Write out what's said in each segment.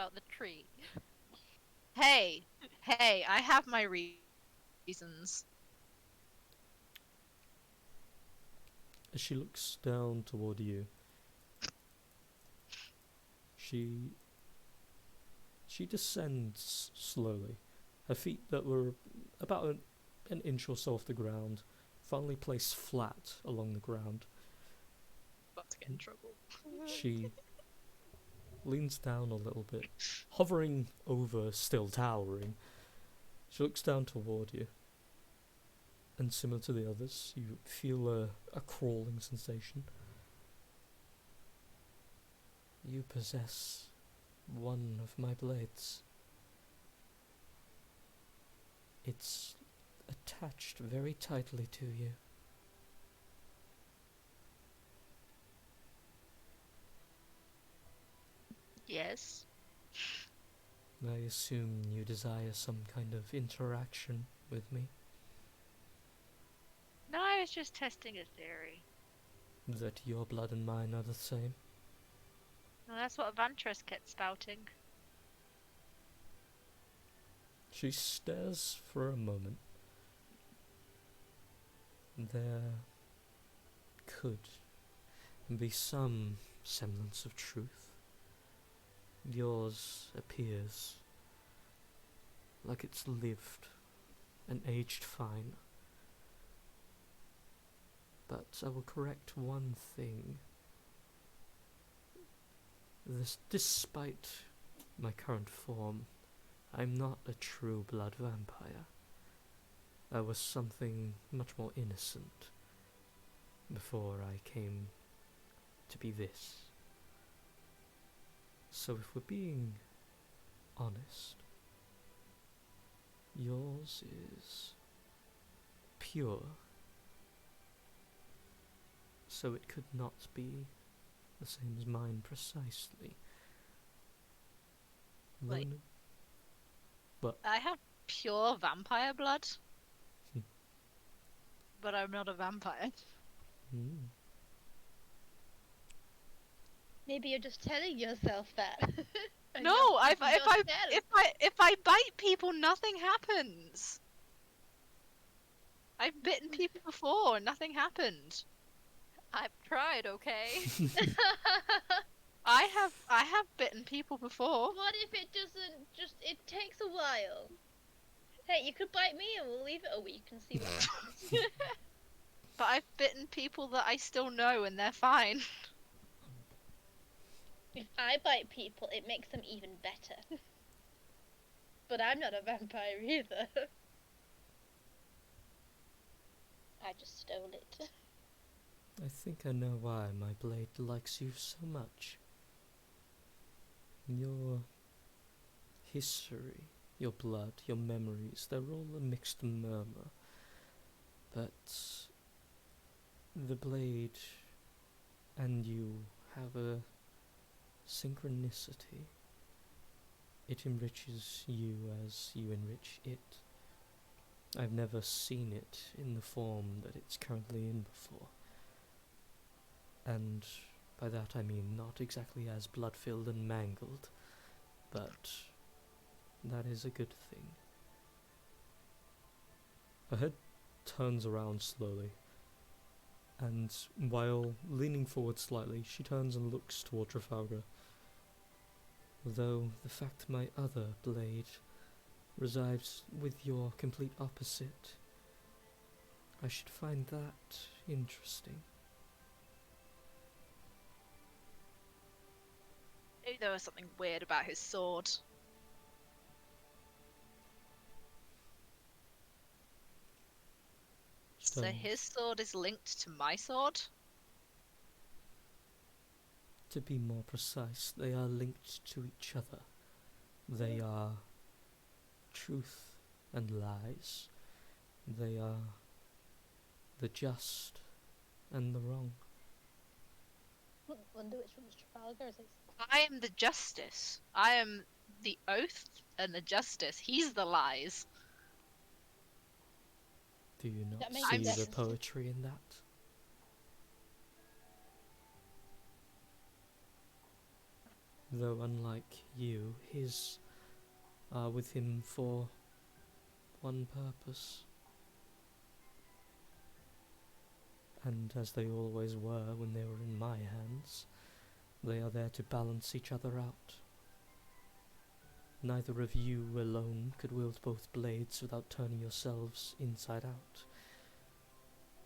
about the tree. Hey, I have my reasons. As she looks down toward you, she descends slowly. Her feet that were about an inch or so off the ground finally place flat along the ground. About to get in trouble. She leans down a little bit, hovering over, still towering. She looks down toward you, and similar to the others, you feel a crawling sensation. You possess one of my blades. It's attached very tightly to you. Yes. I assume you desire some kind of interaction with me. No, I was just testing a theory. That your blood and mine are the same. Well, that's what Vantress kept spouting. She stares for a moment. There could be some semblance of truth. Yours appears like it's lived and aged fine. But I will correct one thing. Despite my current form, I'm not a true blood vampire. I was something much more innocent before I came to be this. So if we're being honest, yours is pure. So it could not be the same as mine precisely. Wait. Lona? But I have pure vampire blood, but I'm not a vampire. Maybe you're just telling yourself that. No, if I bite people, nothing happens. I've bitten people before, and nothing happened. I've tried, okay? I have bitten people before. What if it doesn't it takes a while? Hey, you could bite me and we'll leave it a week and see what happens. But I've bitten people that I still know and they're fine. If I bite people, it makes them even better. But I'm not a vampire either. I just stole it. I think I know why my blade likes you so much. Your history, your blood, your memories, they're all a mixed murmur. But the blade and you have a synchronicity. It enriches you as you enrich it. I've never seen it in the form that it's currently in before. And by that I mean not exactly as blood-filled and mangled, but that is a good thing. Her head turns around slowly, and while leaning forward slightly, she turns and looks toward Trafalgar. Though the fact my other blade resides with your complete opposite, I should find that interesting. Maybe there was something weird about his sword. So his sword is linked to my sword? To be more precise, they are linked to each other. They are truth and lies. They are the just and the wrong. Wonder which one's Trafalgar is. I am the justice. I am the oath and the justice. He's the lies. Do you not That makes see the sense. poetry in that? though unlike you, his are with him for one purpose. And as they always were when they were in my hands, they are there to balance each other out. Neither of you alone could wield both blades without turning yourselves inside out.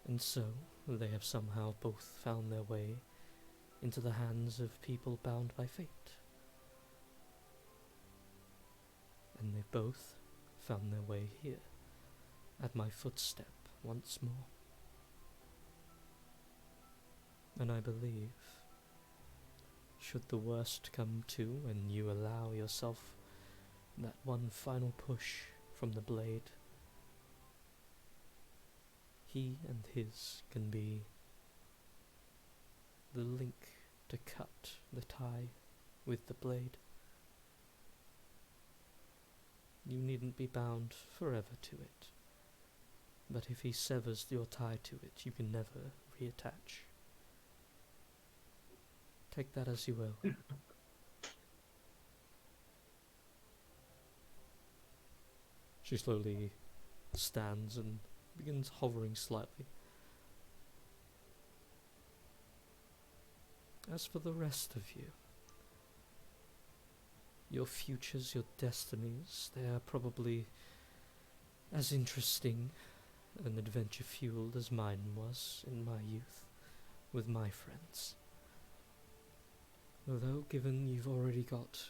And so, they have somehow both found their way into the hands of people bound by fate. And they both found their way here, at my footstep once more. And I believe, should the worst come to and you allow yourself that one final push from the blade, he and his can be the link to cut the tie with the blade. You needn't be bound forever to it, but if he severs your tie to it, you can never reattach. Take that as you will. She slowly stands and begins hovering slightly. As for the rest of you, your futures, your destinies, they are probably as interesting and adventure-fueled as mine was in my youth with my friends. Although, given you've already got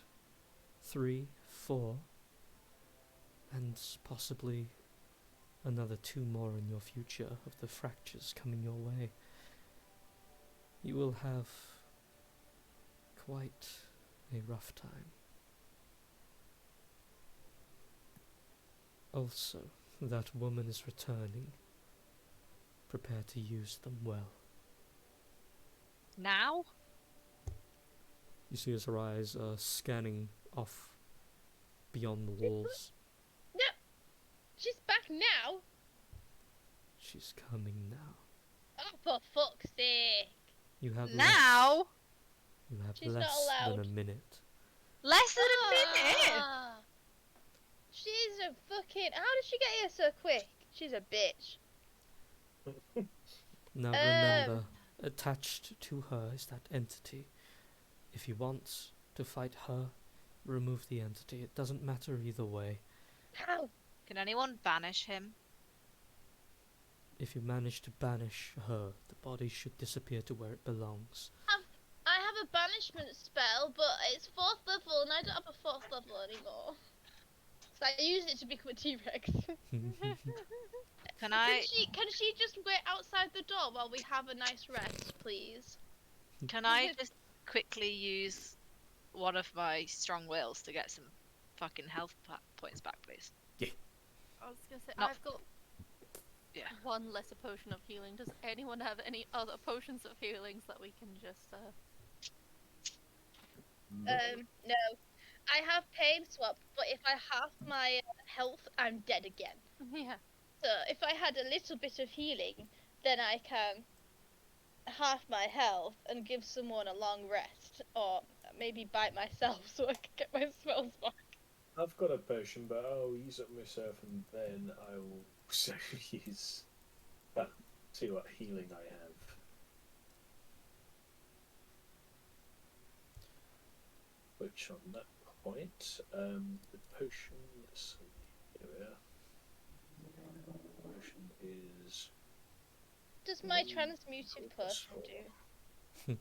3, 4, and possibly another 2 more in your future of the fractures coming your way, you will have quite a rough time. Also, that woman is returning. Prepare to use them well. Now? You see as her eyes are scanning off beyond the walls. No! She's back now? She's coming now. Oh, for fuck's sake. You have Now? You have She's not less than allowed. a minute. Less than a minute? Ah. She's a fucking... How did she get here so quick? She's a bitch. Now remember, attached to her is that entity. If you want to fight her, remove the entity. It doesn't matter either way. How? Can anyone banish him? If you manage to banish her, the body should disappear to where it belongs. I have a banishment spell, but it's 4th level and I don't have a 4th level anymore. So I used it to become a T-Rex. Can I Can she just wait outside the door while we have a nice rest, please? can I just quickly use one of my strong wills to get some fucking health points back, please? I was gonna say, Not- I've got Yeah. one lesser potion of healing. Does anyone have any other potions of healings that we can just, No. I have pain swap, but if I half my health, I'm dead again. yeah. So if I had a little bit of healing, then I can half my health and give someone a long rest, or maybe bite myself so I can get my spells back. I've got a potion, but I'll use it myself and then I will also use. See what healing I have. Which on that point, the potion. Let's see. Here we are. Potion is. Does my transmutive potion do?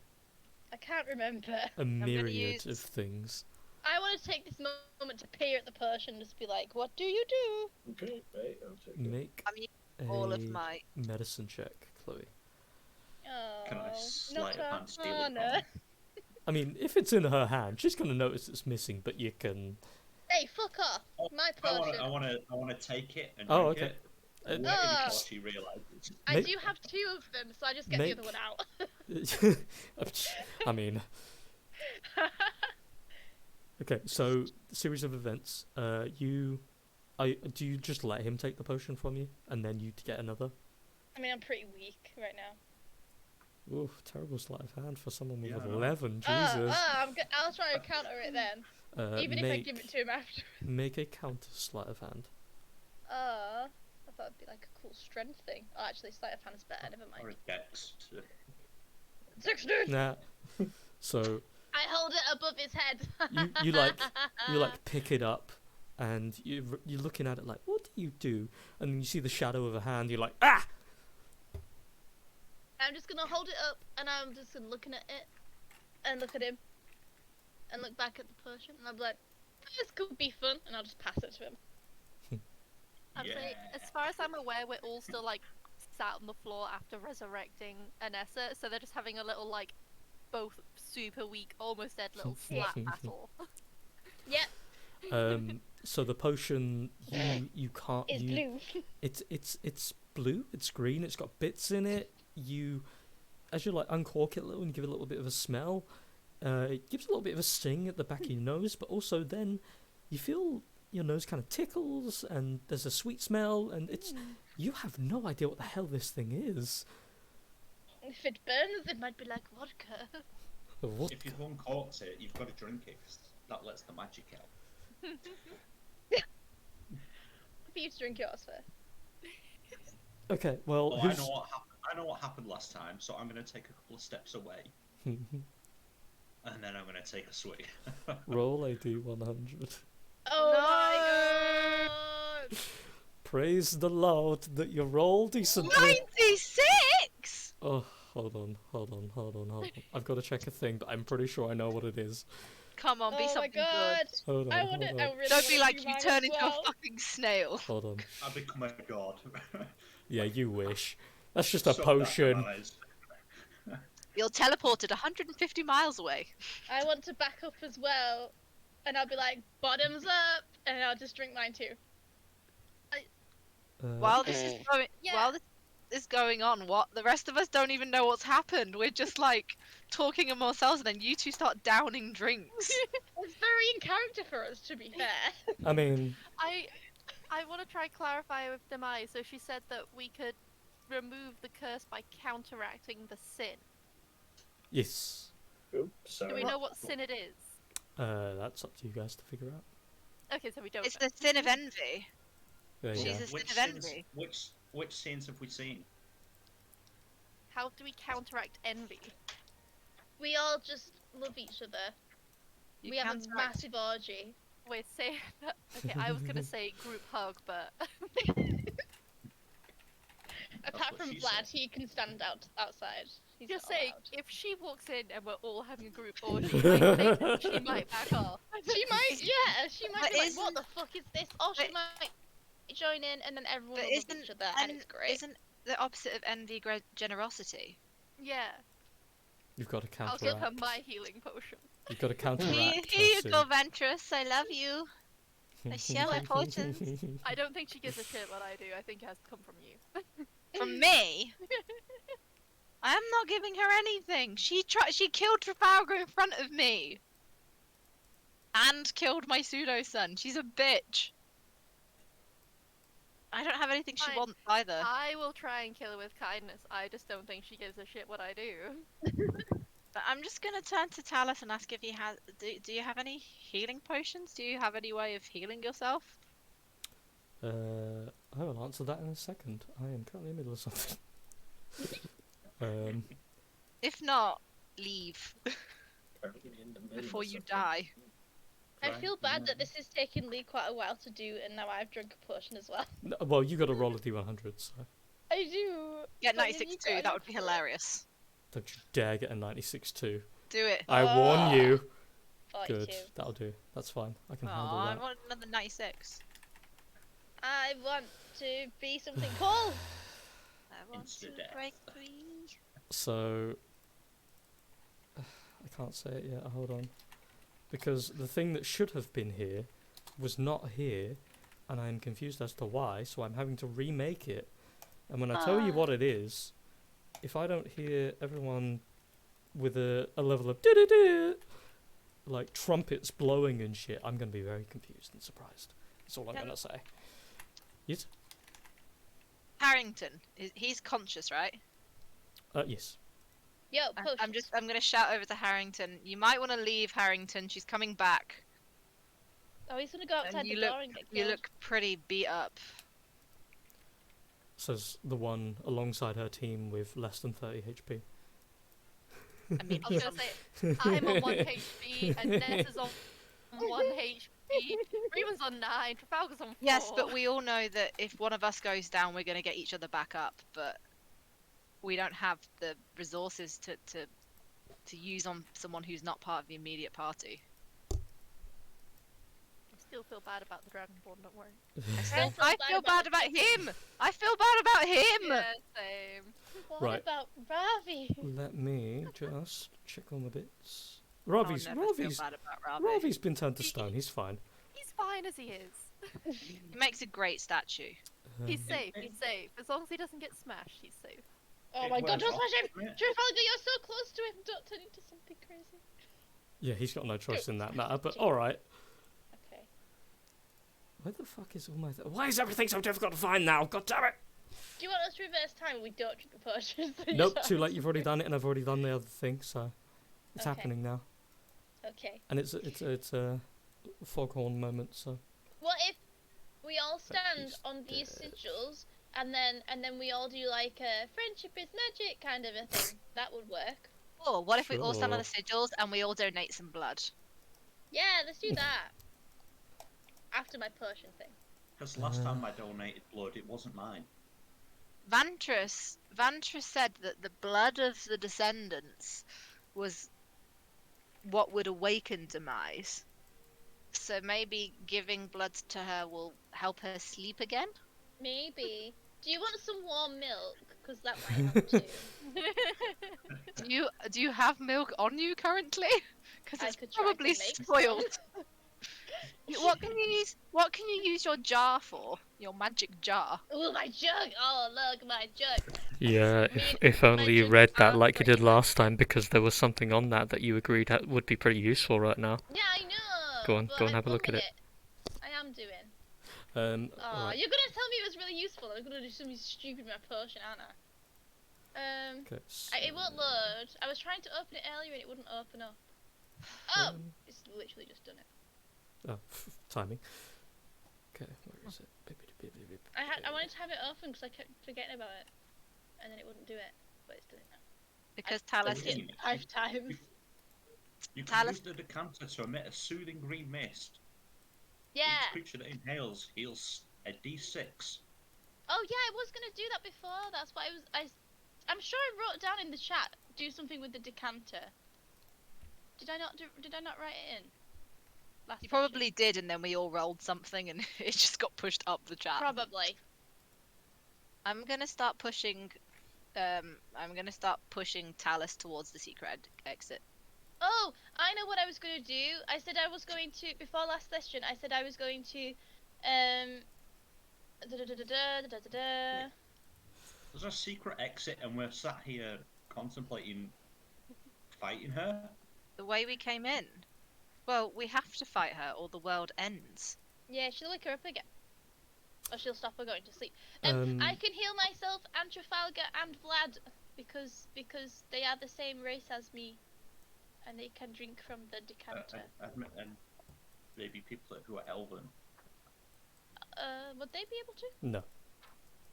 I can't remember. A myriad use- of things. I want to take this moment to peer at the potion and just be like, what do you do? Okay, right, I'll take it. Make I'm using all of a my. medicine check, Chloe. Oh, Can I not sleight of hand steal it from Anna. her? I mean, if it's in her hand, she's gonna notice it's missing, but you can... Hey, fuck off! My potion. I want to take it and Oh, drink okay. it. Uh, Wait Ah. before she realizes. I Make- do have 2 of them, so I just get Make- the other one out. I mean... Okay, so, series of events. Do you just let him take the potion from you, and then you get another? I mean, I'm pretty weak right now. Ooh, terrible sleight of hand for someone with Yeah, I know. 11. Jesus. I'll try and counter it then. Even if I give it to him after. Make a counter sleight of hand. I thought it'd be like a cool strength thing. Oh, actually, sleight of hand's better. Never Or mind. a dex. 16. Nah. So I hold it above his head. you like pick it up, and you're looking at it like, what do? And then you see the shadow of a hand. You're like, ah! I'm just gonna hold it up, and I'm just looking at it, and look at him, and look back at the potion, and I'll be like, this could be fun, and I'll just pass it to him. I'd say, as far as I'm aware, we're all still like sat on the floor after resurrecting Anessa, so they're just having a little like both super weak, almost dead little slap battle. Yep, So the potion you can't it's blue. it's blue, it's green, it's got bits in it. As you like uncork it a little and give it a little bit of a smell, it gives a little bit of a sting at the back of your nose, but also then you feel your nose kind of tickles and there's a sweet smell, and you have no idea what the hell this thing is. If it burns, it might be like vodka. What? If you've uncorked it, you've got to drink it 'cause that lets the magic out. For you to drink yours first. Okay, well, Oh, who's... I know what happened last time, so I'm going to take a couple of steps away, and then I'm going to take a swig. Roll a d100. Oh No! my god! Praise the Lord that you roll decently. 96! Oh, hold on. I've got to check a thing, but I'm pretty sure I know what it is. Come on, be Oh my something god! good. Hold on, I hold on. really Don't be wanna like do you mine turn as into well. a fucking snail. Hold on. I become a god. Yeah, you wish. That's just a Suck that, potion. guys. You're teleported 150 miles away. I want to back up as well, and I'll be like, bottoms up, and I'll just drink mine too. While this is going, Yeah. while this is going on, what the rest of us don't even know what's happened. We're just like talking among ourselves, and then you two start downing drinks. It's very in character for us, to be fair. I mean, I want to try clarify with Demise. So she said that we could remove the curse by counteracting the sin. yes. Oops, Do sorry. we know what sin it is? That's up to you guys to figure out. Okay, so we don't. It's know. the sin of envy. There you She's go. a sin Which of scenes? envy. Which scenes have we seen? How do we counteract envy? We all just love each other. You We have a counteract- massive orgy. Wait, say that. Okay, I was gonna say group hug, but Apart what from she Vlad, said. he can stand outside. He's just not saying, allowed. if she walks in and we're all having a group orgy, I think that she might back off. She might, yeah, she might But be like, what isn't- the fuck is this? Or she but- might join in, and then everyone But will love isn't each other, and it's great. isn't the opposite of envy generosity? Yeah, You've got to I'll give her counteract. my healing potion. You've got to counteract. Here you her go, Ventress. I love you. I share my potions. sin. I don't think she gives a shit what I do. I think it has to come from you. From me? I am not giving her anything. She killed Trafalgar in front of me. And killed my pseudo son. She's a bitch. I don't have anything she Fine. wants either. I will try and kill her with kindness. I just don't think she gives a shit what I do. But I'm just gonna turn to Talus and ask if he has. Do you have any healing potions? Do you have any way of healing yourself? I will answer that in a second. I am currently in the middle of something. If not, leave Currently in the middle before of you something. die. I Right, feel bad yeah. that this has taken Lee quite a while to do, and now I've drunk a potion as well. Well, you got to roll a d100, so I do. Get but then 96 you too. gotta That would be look for it. hilarious. don't you dare get a 96 too. Do it. I warn you. 42. Good, that'll do. That's fine. I can Aw, handle I that. want another 96. I want to be something cool. I want to Insta-death. break free. So I can't say it yet. Hold on, because the thing that should have been here was not here, and I'm confused as to why. So I'm having to remake it. And when I tell you what it is, if I don't hear everyone with a level of do like trumpets blowing and shit, I'm gonna be very confused and surprised. That's all I'm Yeah. gonna say. Yes. Harrington, he's conscious, right? Yes. Yo, I'm gonna shout over to Harrington. You might want to leave, Harrington. She's coming back. Oh, he's gonna go outside And the door and get you killed. look pretty beat up. Says the one alongside her team with less than 30 HP. I mean, I was gonna say, I'm on 1 HP, and Ness is on 1 HP. Reeman's on 9, Trafalgar's on 4. yes, but we all know that if one of us goes down, we're gonna get each other back up. But we don't have the resources to use on someone who's not part of the immediate party. I still feel bad about the Dragonborn, don't worry. I feel bad about him. I feel bad about him. Yeah, same. What Right. about Ravi? Let me just check on the bits. I'll Ravi's never feel bad about Ravi. Ravi's been turned to stone. He's fine. He's fine as he is. He makes a great statue. He's Um, safe, he's safe. As long as he doesn't get smashed, he's safe. Oh It my god, wears don't off, smash him! doesn't it? Trafalgar, you're so close to him. Don't turn into something crazy. Yeah, he's got no choice in that matter. But all right. Okay. Where the fuck is all my? Why is everything so difficult to find now? God damn it! Do you want us to reverse time when we don't drink the potions? Nope, too late. You've already done it, and I've already done the other thing, so it's Okay. happening now. Okay. And it's a foghorn moment. So What if we all stand he's on these dead. sigils and then we all do like a friendship is magic kind of a thing? That would work. Oh, what if we all stand on Sure. the sigils and we all donate some blood? Yeah, let's do that. After my potion thing. Because last time I donated blood, it wasn't mine. Vantress said that the blood of the descendants was what would awaken demise. So maybe giving blood to her will help her sleep again? Maybe. Do you want some warm milk? Because that might help too. Do you have milk on you currently? Because I it's could try to probably make some. spoiled. What can you use your jar for? Your magic jar? Ooh, my jug! Oh, look, my jug. yeah, Me if and only my you jug read that are like you did pretty last time, because there was something on that you agreed would be pretty useful right now. Yeah, I know. Go on, but go and I'm have a look at bumming it. I am doing. Oh, Oh, right. you're gonna tell me it was really useful. I'm gonna do something stupid with my potion, aren't I? Okay, It won't load. I was trying to open it earlier and it wouldn't open up. Oh, it's literally just done it. Oh, timing. Okay, where is it? I wanted to have it open because I kept forgetting about it, and then it wouldn't do it, but it's done it now. Because I Talus clicked it 5 times. You can Talus- use the decanter to emit a soothing green mist. Yeah. Each creature that inhales heals a d6. Oh yeah, I was gonna do that before. That's what I'm sure I wrote down in the chat. Do something with the decanter. Did I not write it in? Last You session? probably did, and then we all rolled something, and it just got pushed up the chat. Probably. I'm gonna start pushing. I'm gonna start pushing Talus towards the secret exit. Oh, I know what I was going to do. I said I was going to, before last session, I said I was going to, There's a secret exit, and we're sat here contemplating fighting her. The way we came in. Well, we have to fight her, or the world ends. Yeah, she'll wake her up again. Or she'll stop her going to sleep. I can heal myself and Trafalgar and Vlad, because they are the same race as me. And they can drink from the decanter. And maybe people who are elven. Would they be able to? No.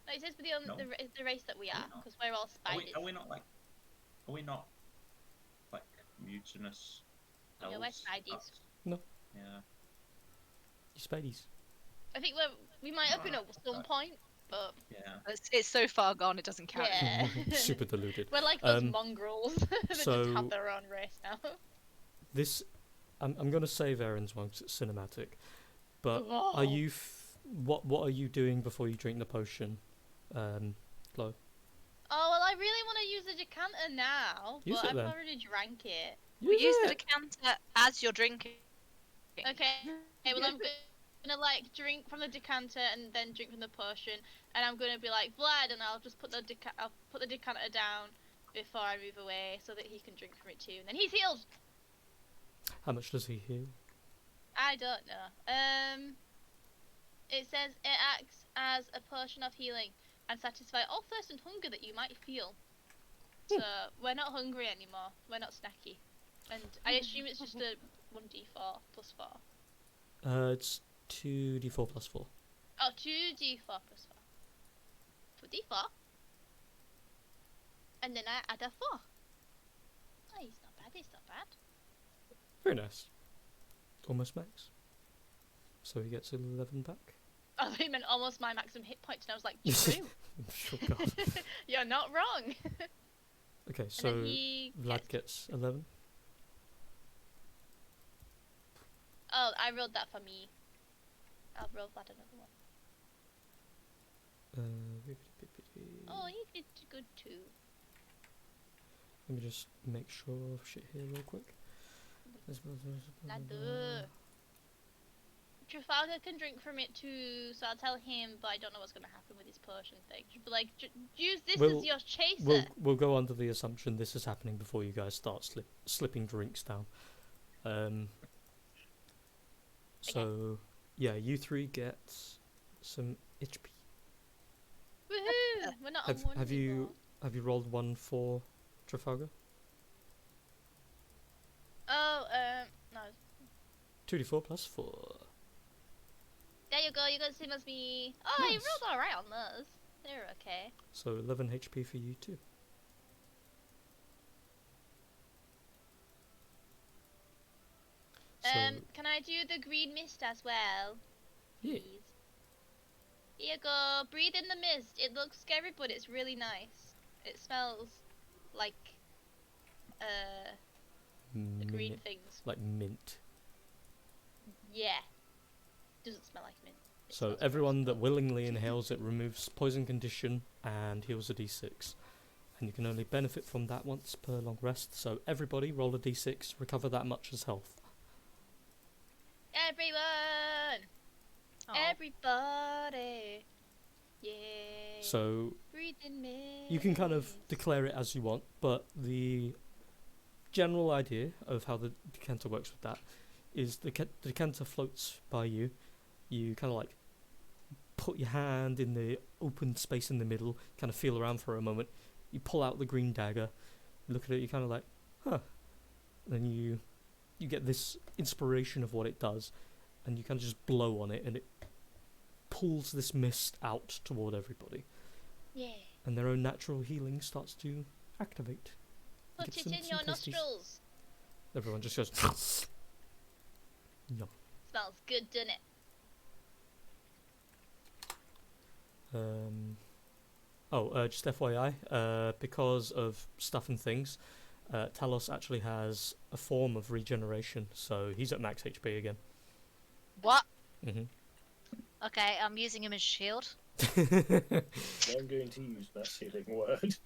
No, it says No. the race that we are, No. because we're all spiders. Are we not like mutinous elves? Yeah, we're spiders. That's- No. Yeah. You Spadies. I think we might have been up at some point, but Yeah. It's so far gone, it doesn't count. yeah. Super deluded. We're like those Um, mongrels that just so- have their own race now. This, I'm gonna save Aaron's one 'cause it's cinematic, but Oh. are you? What are you doing before you drink the potion? Flo. Oh well, I really want to use the decanter now, Use but it I've then. already drank it. We use the it. decanter as you're drinking. Okay. Okay, well I'm gonna like drink from the decanter and then drink from the potion, and I'm gonna be like Vlad, and I'll just put the decanter down before I move away so that he can drink from it too, and then he's healed. How much does he heal? I don't know. It says it acts as a potion of healing and satisfy all thirst and hunger that you might feel. So we're not hungry anymore. We're not snacky. And I assume it's just a 1d4 plus 4. It's 2d4 plus 4. Oh, 2d4 plus 4. 2d4. And then I add a 4. Oh, it's not bad, it's not bad. Very nice. Almost max. So he gets 11 back. Oh, I meant almost my maximum hit points, and I was like, true. Sure, God. You're not wrong. Okay, And so then he Vlad gets 11. Oh, I rolled that for me. I'll roll that another one. Oh, you did good too. Let me just make sure of shit here real quick. Ladder. Trafalgar can drink from it too, so I'll tell him, but I don't know what's going to happen with his potion thing. But like, use this We'll- as your chaser. We'll go under the assumption this is happening before you guys start slipping drinks down. So yeah, you three get some HP. Woohoo! We're not on one Have anymore. you rolled one for Trafalgar? Oh, no. 2d4 plus 4. There you go, you got the same as me. Oh, you Nice. rolled alright on those. They're okay. So 11 HP for you too. So, Can I do the green mist as well? yeah. Please. Here you go. Breathe in the mist. It looks scary, but it's really nice. It smells like the green Mint, things. like mint. Yeah. Doesn't smell like mint. It So smells everyone that gross, willingly inhales it removes poison condition and heals a d6. And you can only benefit from that once per long rest. So everybody roll a d6, recover that much as health. but everyone! Oh. Everybody! Yay! So Breathe in mist. you can kind of declare it as you want, but the general idea of how the decanter works with that is the decanter floats by you. You kind of like put your hand in the open space in the middle, kind of feel around for a moment. You pull out the green dagger, look at it, you kind of like, huh. And then you get this inspiration of what it does, and you kind of just blow on it, and it pulls this mist out toward everybody. Yeah. And their own natural healing starts to activate. Put Get it some- in some your tasties. nostrils. Everyone just goes, yum. Smells good, doesn't it? Just FYI, because of stuff and things, Talos actually has a form of regeneration, so he's at max HP again. What? Mm-hmm. Okay, I'm using him as shield. I'm going to use that sealing word.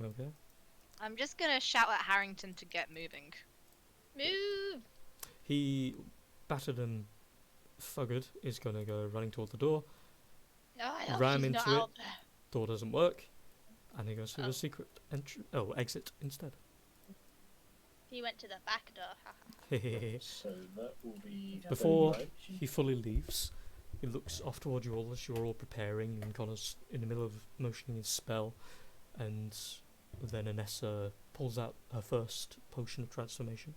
Okay. I'm just gonna shout at Harrington to get moving. Move! He, battered and fuggered, is going to go running toward the door. Oh, I hope Ram she's not into it. out there. Door doesn't work, and he goes through Oh. the secret exit instead. He went to the back door. haha. So that will be Before 39. he fully leaves, he looks off toward you all as you're all preparing, and Connor's in the middle of motioning his spell, and then Anessa pulls out her first potion of transformation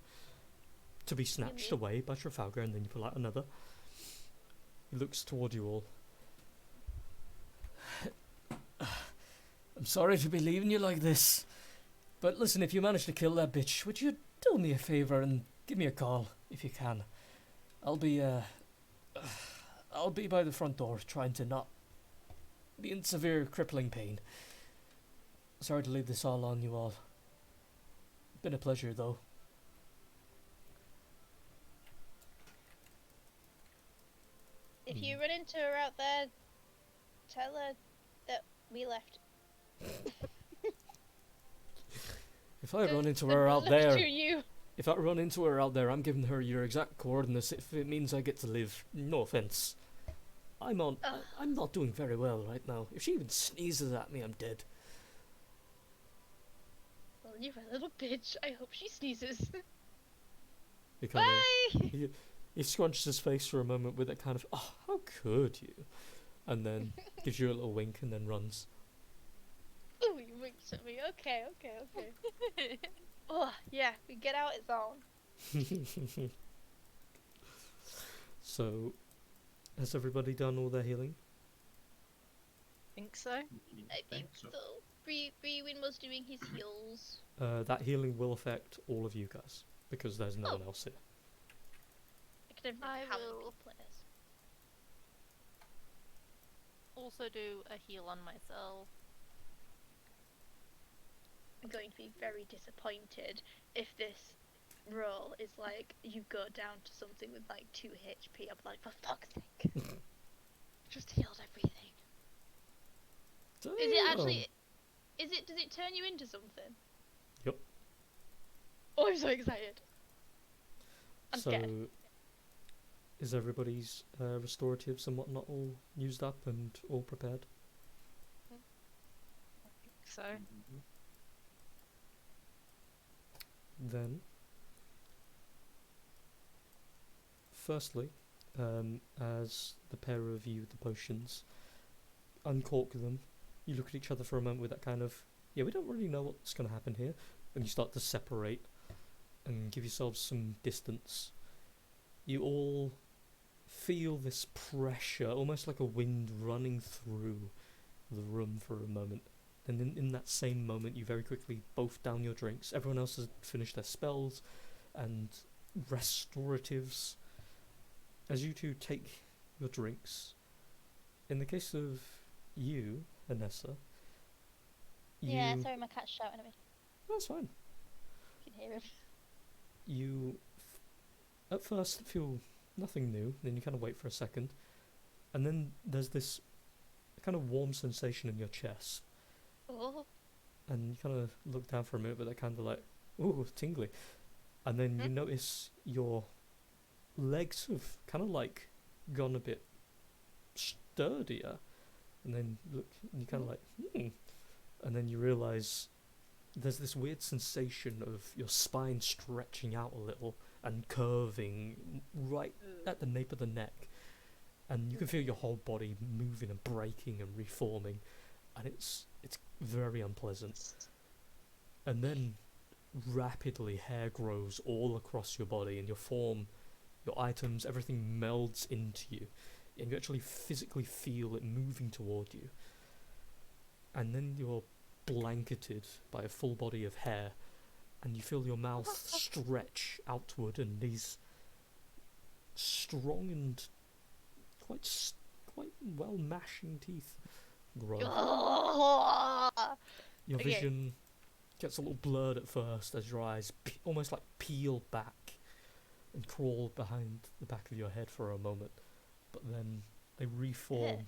to be snatched Really? away by Trafalgar, and then you pull out another. He looks toward you all. I'm sorry to be leaving you like this, but listen, if you manage to kill that bitch, would you do me a favour and give me a call if you can? I'll be by the front door trying to not be in severe crippling pain. Sorry to leave this all on you all. Been a pleasure though. If you run into her out there, tell her that we left. If I run into The her out left there, to you. if I run into her out there, I'm giving her your exact coordinates if it means I get to live. No offense. I'm not doing very well right now. If she even sneezes at me, I'm dead. Well, you're a little bitch. I hope she sneezes. He kind Bye! of, he scrunches his face for a moment with that kind of, oh, how could you? And then gives you a little wink and then runs. Ooh, you winks at me. Okay. Oh, yeah, we get out its own. So, has everybody done all their healing? Think so. I think so. Brewin was doing his heals. That healing will affect all of you guys because there's no one else here. I can I have how many will. people it is. Also do a heal on myself. I'm going to be very disappointed if this roll is like you go down to something with like 2 HP. I'm like, for fuck's sake. Just healed everything. Is it actually? Does it turn you into something? Yep. Oh, I'm so excited. I'm So, scared. is everybody's restoratives and whatnot all used up and all prepared? So. Then, firstly, as the pair of you with the potions uncork them, you look at each other for a moment with that kind of, yeah, we don't really know what's going to happen here, and you start to separate and give yourselves some distance. You all feel this pressure, almost like a wind running through the room for a moment. And in that same moment, you very quickly both down your drinks. Everyone else has finished their spells and restoratives. As you two take your drinks, in the case of you, Anessa, Yeah, sorry, my cat's shouting at me. That's fine. You can hear him. You, at first, feel nothing new. Then you kind of wait for a second. And then there's this kind of warm sensation in your chest. Oh. And you kind of look down for a minute, but they're kind of like, ooh, tingly. And then you notice your legs have kind of like gone a bit sturdier. And then look, and you kind of like, And then you realise there's this weird sensation of your spine stretching out a little and curving right at the nape of the neck. And you can feel your whole body moving and breaking and reforming. And it's very unpleasant. And then rapidly hair grows all across your body, and your form, your items, everything melds into you, and you actually physically feel it moving toward you. And then you're blanketed by a full body of hair, and you feel your mouth stretch outward, and these strong and quite well mashing teeth grow. Your Okay. vision gets a little blurred at first as your eyes almost like peel back and crawl behind the back of your head for a moment, but then they reform.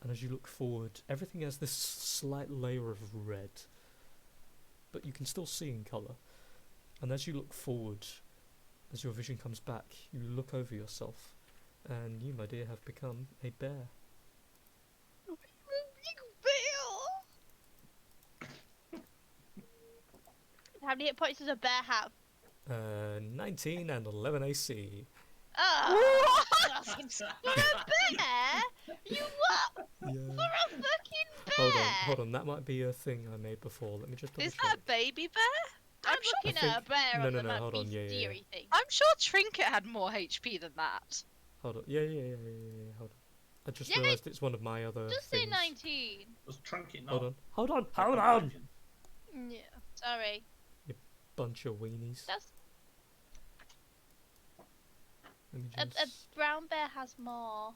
And as you look forward, everything has this slight layer of red, but you can still see in colour. And as you look forward, as your vision comes back, you look over yourself, and you, my dear, have become a bear. How many hit points does a bear have? 19 and 11 AC. Oh! For a bear? You what? Yeah. For a fucking bear? Hold on. That might be a thing I made before. Let me just double Is check. that a baby bear? I'm looking I at a bear no, on no, the no, map hold on, yeah. bestiary thing. I'm sure Trinket had more HP than that. Hold on. Yeah. Hold on. I just Yeah, realised it's one of my other Just say things. 19. Was Trinket not? Hold on. Yeah. Sorry. Bunch of weenies. That's Let me a just... brown bear has more.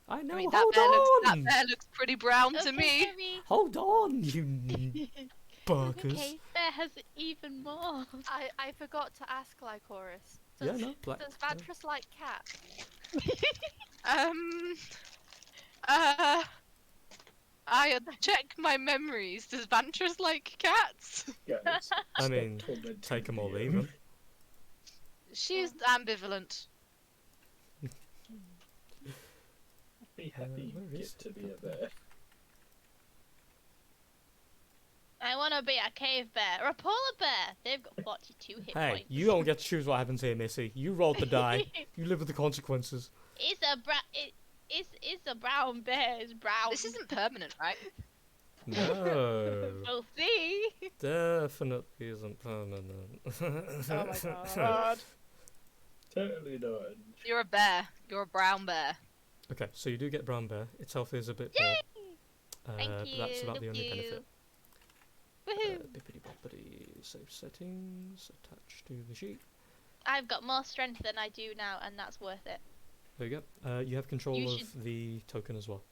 I know, I mean, hold that on! bear looks pretty brown to Okay, me. Jerry. Hold on, you burgers. Okay, bear has even more. I forgot to ask Lycoris. Yeah, no, black. Does Vantress like cat? I check my memories. Does Vantress like cats? Guys, I stop mean, tormenting take 'em or me. leave 'em. She's ambivalent. Be happy where you is get to it? be a bear. I want to be a cave bear or a polar bear. They've got 42 hit Hey, points. you don't get to choose what happens here, Missy. You rolled the die. You live with the consequences. It's a brown bear. It's brown. This isn't permanent, right? No, We'll see. definitely isn't permanent. Oh my god. Totally not. You're a bear. You're a brown bear. Okay, so you do get brown bear. Its health is a bit more. Thank But that's about the you. only benefit. Woohoo. Bippity boppity, save settings, attached to the sheet. I've got more strength than I do now, and that's worth it. There you go. You have control You of should- the token as well.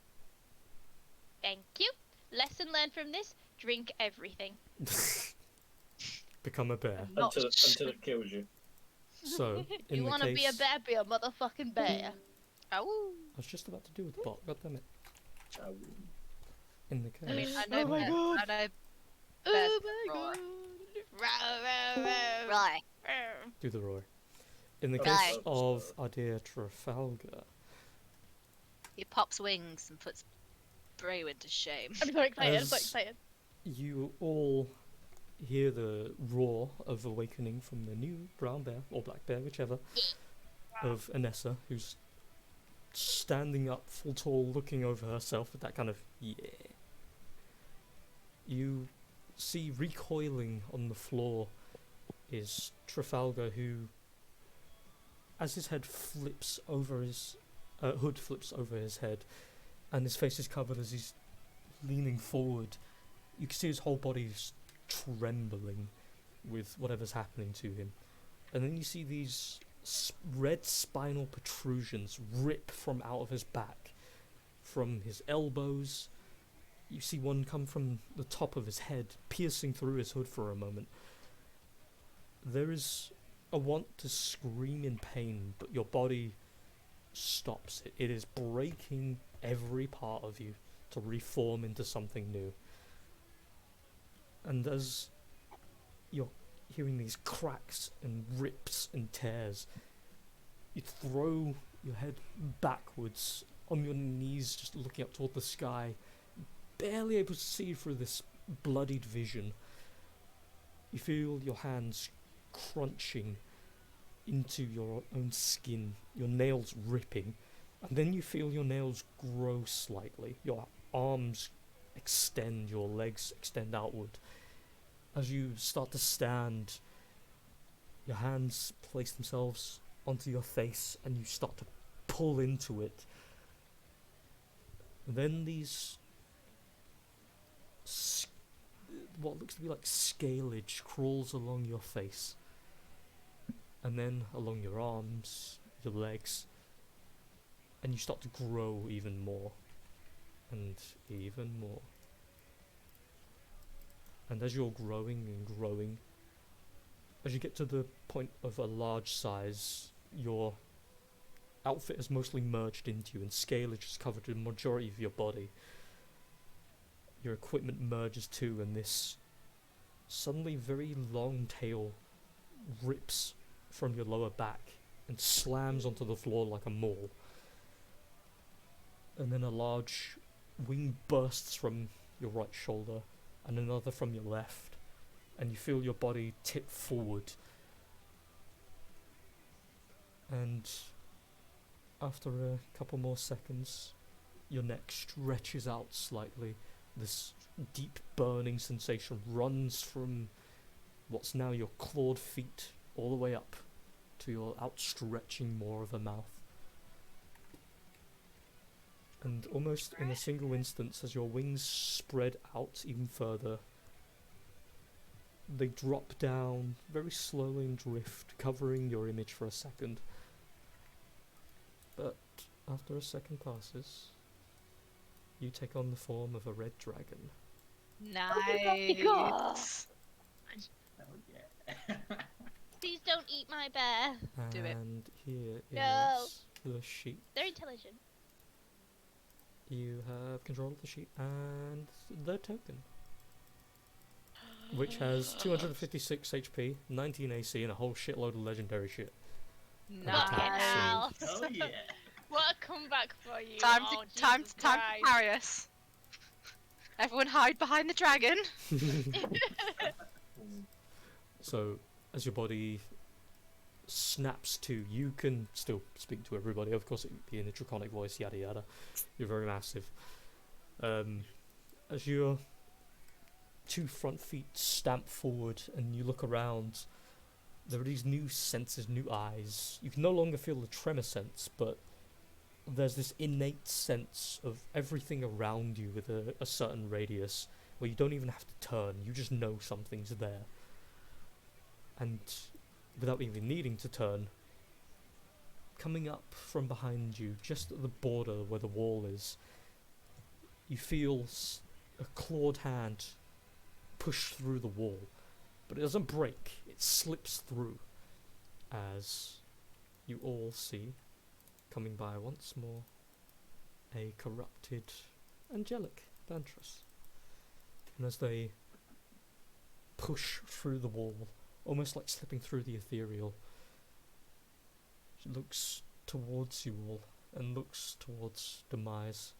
Thank you. Lesson learned from this: drink everything. Become a bear. Not Until it kills you. So, in You the want to case, be a bear? Be a motherfucking bear. Oh. I was just about to do with the bot. God damn it. Oh, In the case, I mean, I know. Oh my bear- god. I know. Oh my god. Row, row, row. Right. Row. do the roar. In the Right. case of our dear Trafalgar, He pops wings and puts Brewen to shame. I'm so excited. I'm so As- excited. you all hear the roar of awakening from the new brown bear, or black bear, whichever, of Anessa, who's standing up full tall, looking over herself with that kind of, yeah. You see recoiling on the floor is Trafalgar, who, as his head flips over his hood flips over his head, and his face is covered as he's leaning forward, you can see his whole body is trembling with whatever's happening to him. And then you see these red spinal protrusions rip from out of his back, from his elbows. You see one come from the top of his head, piercing through his hood for a moment. There is a want to scream in pain, but your body stops it. It is breaking every part of you to reform into something new. And as you're hearing these cracks and rips and tears, you throw your head backwards on your knees, just looking up toward the sky, barely able to see through this bloodied vision. You feel your hands crunching into your own skin, your nails ripping, and then you feel your nails grow slightly. Your arms extend, your legs extend outward. As you start to stand, your hands place themselves onto your face and you start to pull into it. And then these what looks to be like scalage crawls along your face, and then along your arms, your legs, and you start to grow even more and even more. And as you're growing and growing, as you get to the point of a large size, your outfit has mostly merged into you, and scalage has covered the majority of your body. Your equipment merges too, and this suddenly very long tail rips from your lower back and slams onto the floor like a maul. And then a large wing bursts from your right shoulder and another from your left, and you feel your body tip forward. And after a couple more seconds, your neck stretches out slightly. This deep burning sensation runs from what's now your clawed feet all the way up to your outstretching more of a mouth. And almost in a single instance, as your wings spread out even further, they drop down very slowly and drift, covering your image for a second. But after a second passes, you take on the form of a red dragon. Nice. Oh yeah. Please don't eat my bear. Do it. And here No. is the sheet. They're intelligent. You have control of the sheet and the token, which has 256 HP, 19 AC, and a whole shitload of legendary shit. Fucking Nice. hell. Oh yeah. What a comeback for you. Time Oh, to time Jesus to time Christ. to carry us. Everyone hide behind the dragon. So, as your body snaps to, you can still speak to everybody. Of course, it would be in a draconic voice, yada yada. You're very massive. As you're 2 front feet stamp forward and you look around, there are these new senses, new eyes. You can no longer feel the tremor sense, but there's this innate sense of everything around you with a certain radius where you don't even have to turn, you just know something's there. And without even needing to turn, coming up from behind you, just at the border where the wall is, you feel a clawed hand push through the wall, but it doesn't break, it slips through as you all see, coming by once more, a corrupted angelic Vantress. And as they push through the wall, almost like slipping through the ethereal, she looks towards you all and looks towards Demise.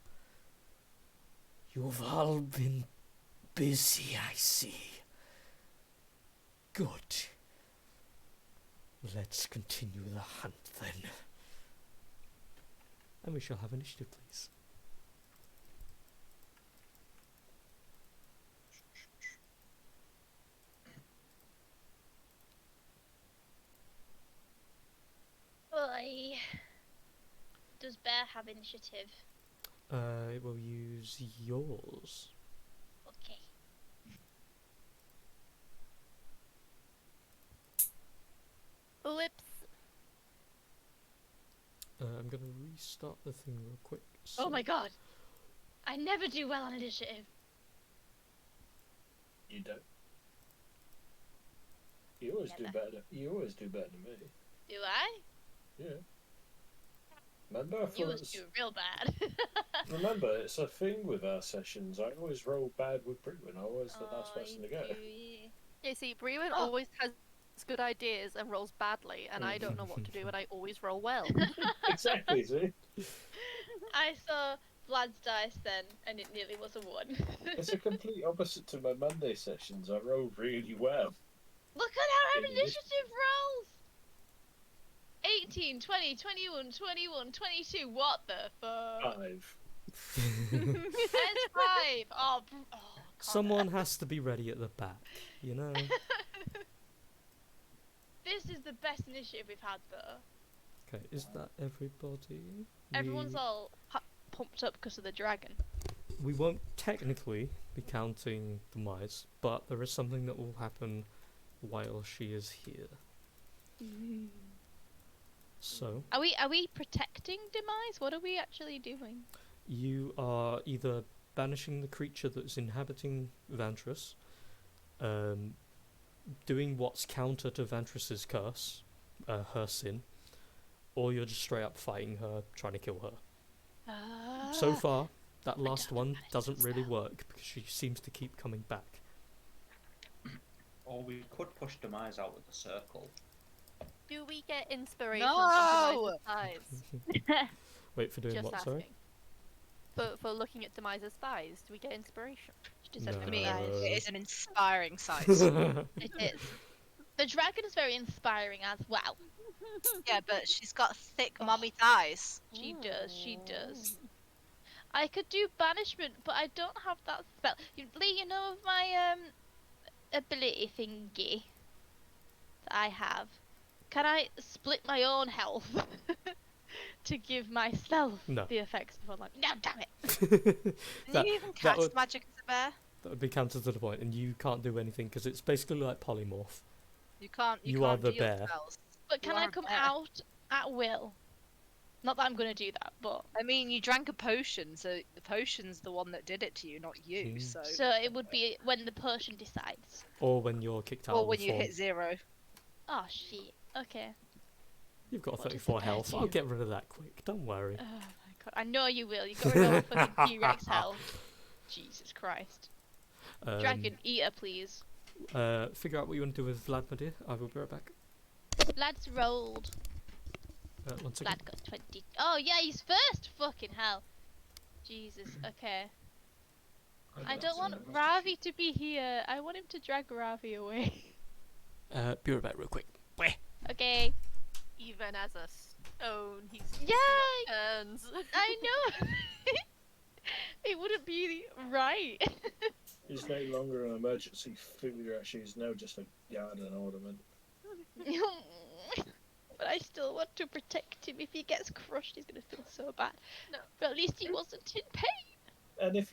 You've all been busy, I see. Good. Let's continue the hunt then. And we shall have initiative, please. Boy. Does Bear have initiative? It will use yours. Okay. Whoops. I'm gonna restart the thing real quick. Oh my god. I never do well on initiative. You don't. You always do Never. better. You always do better than me. Do I? Yeah. Remember, I You thought always it's, do real bad. remember, it's a thing with our sessions. I always roll bad with Brewin. I'm always the last person to go. Yeah, see, Brewen Oh. always has good ideas and rolls badly, and I don't know what to do, and I always roll well. Exactly, see? I saw Vlad's dice then, and it nearly was a 1. It's a complete opposite to my Monday sessions. I roll really well. Look at our Yeah. initiative rolls! 18, 20, 21, 21, 22. What the fuck? 5. There's 5. Oh, Someone has to be ready at the back, you know? This is the best initiative we've had, though. Okay, is that everybody? Everyone's all pumped up because of the dragon. We won't technically be counting the mice, but there is something that will happen while she is here. So, Are we protecting Demise? What are we actually doing? you are either banishing the creature that's inhabiting Vantress, doing what's counter to Vantress's curse, her sin, or you're just straight up fighting her, trying to kill her. So far, that last don't know one how to doesn't really spell. work because she seems to keep coming back. Or we could push Demise out with the circle. Do we get inspiration No! from Demise's thighs? Wait, for doing Just what, asking. sorry? For looking at Demise's thighs, do we get inspiration? She just No. I mean, eyes. it is an inspiring sight. It is. The dragon is very inspiring as well. Yeah, but she's got thick Oh. mummy thighs. She does. I could do banishment, but I don't have that spell. Lee, you know of my ability thingy that I have? Can I split my own health to give myself No. the effects of like? No, damn it! Can That- you even that cast would- magic as a bear? That would be counter to the point, and you can't do anything because it's basically like polymorph. You can't. You can't are the do your bear. spells. But can You I are a come bear. out at will? Not that I'm gonna do that, but I mean, you drank a potion, so the potion's the one that did it to you, not you. Hmm. so it would be when the potion decides. Or when you're kicked out or of when the you form. hit 0. Oh shit. Okay. You've got What does 34 the bear health. do? I'll get rid of that quick. Don't worry. Oh my god. I know you will. You got rid of all fucking T-Rex health. Jesus Christ. Dragon, eater, please. Figure out what you want to do with Vlad, my dear. I will be right back. Lad's rolled. 1 second. Lad got 20. Oh yeah, he's first. Fucking hell. Jesus. Okay. I don't want Ravi to be here. I want him to drag Ravi away. Be right back real quick. Okay. Even as a stone, he's Yeah, turns. I know. It wouldn't be right. It's no longer an emergency food ration. It's now just a garden ornament. But I still want to protect him. If he gets crushed, he's gonna feel so bad. No. But at least he wasn't in pain. And if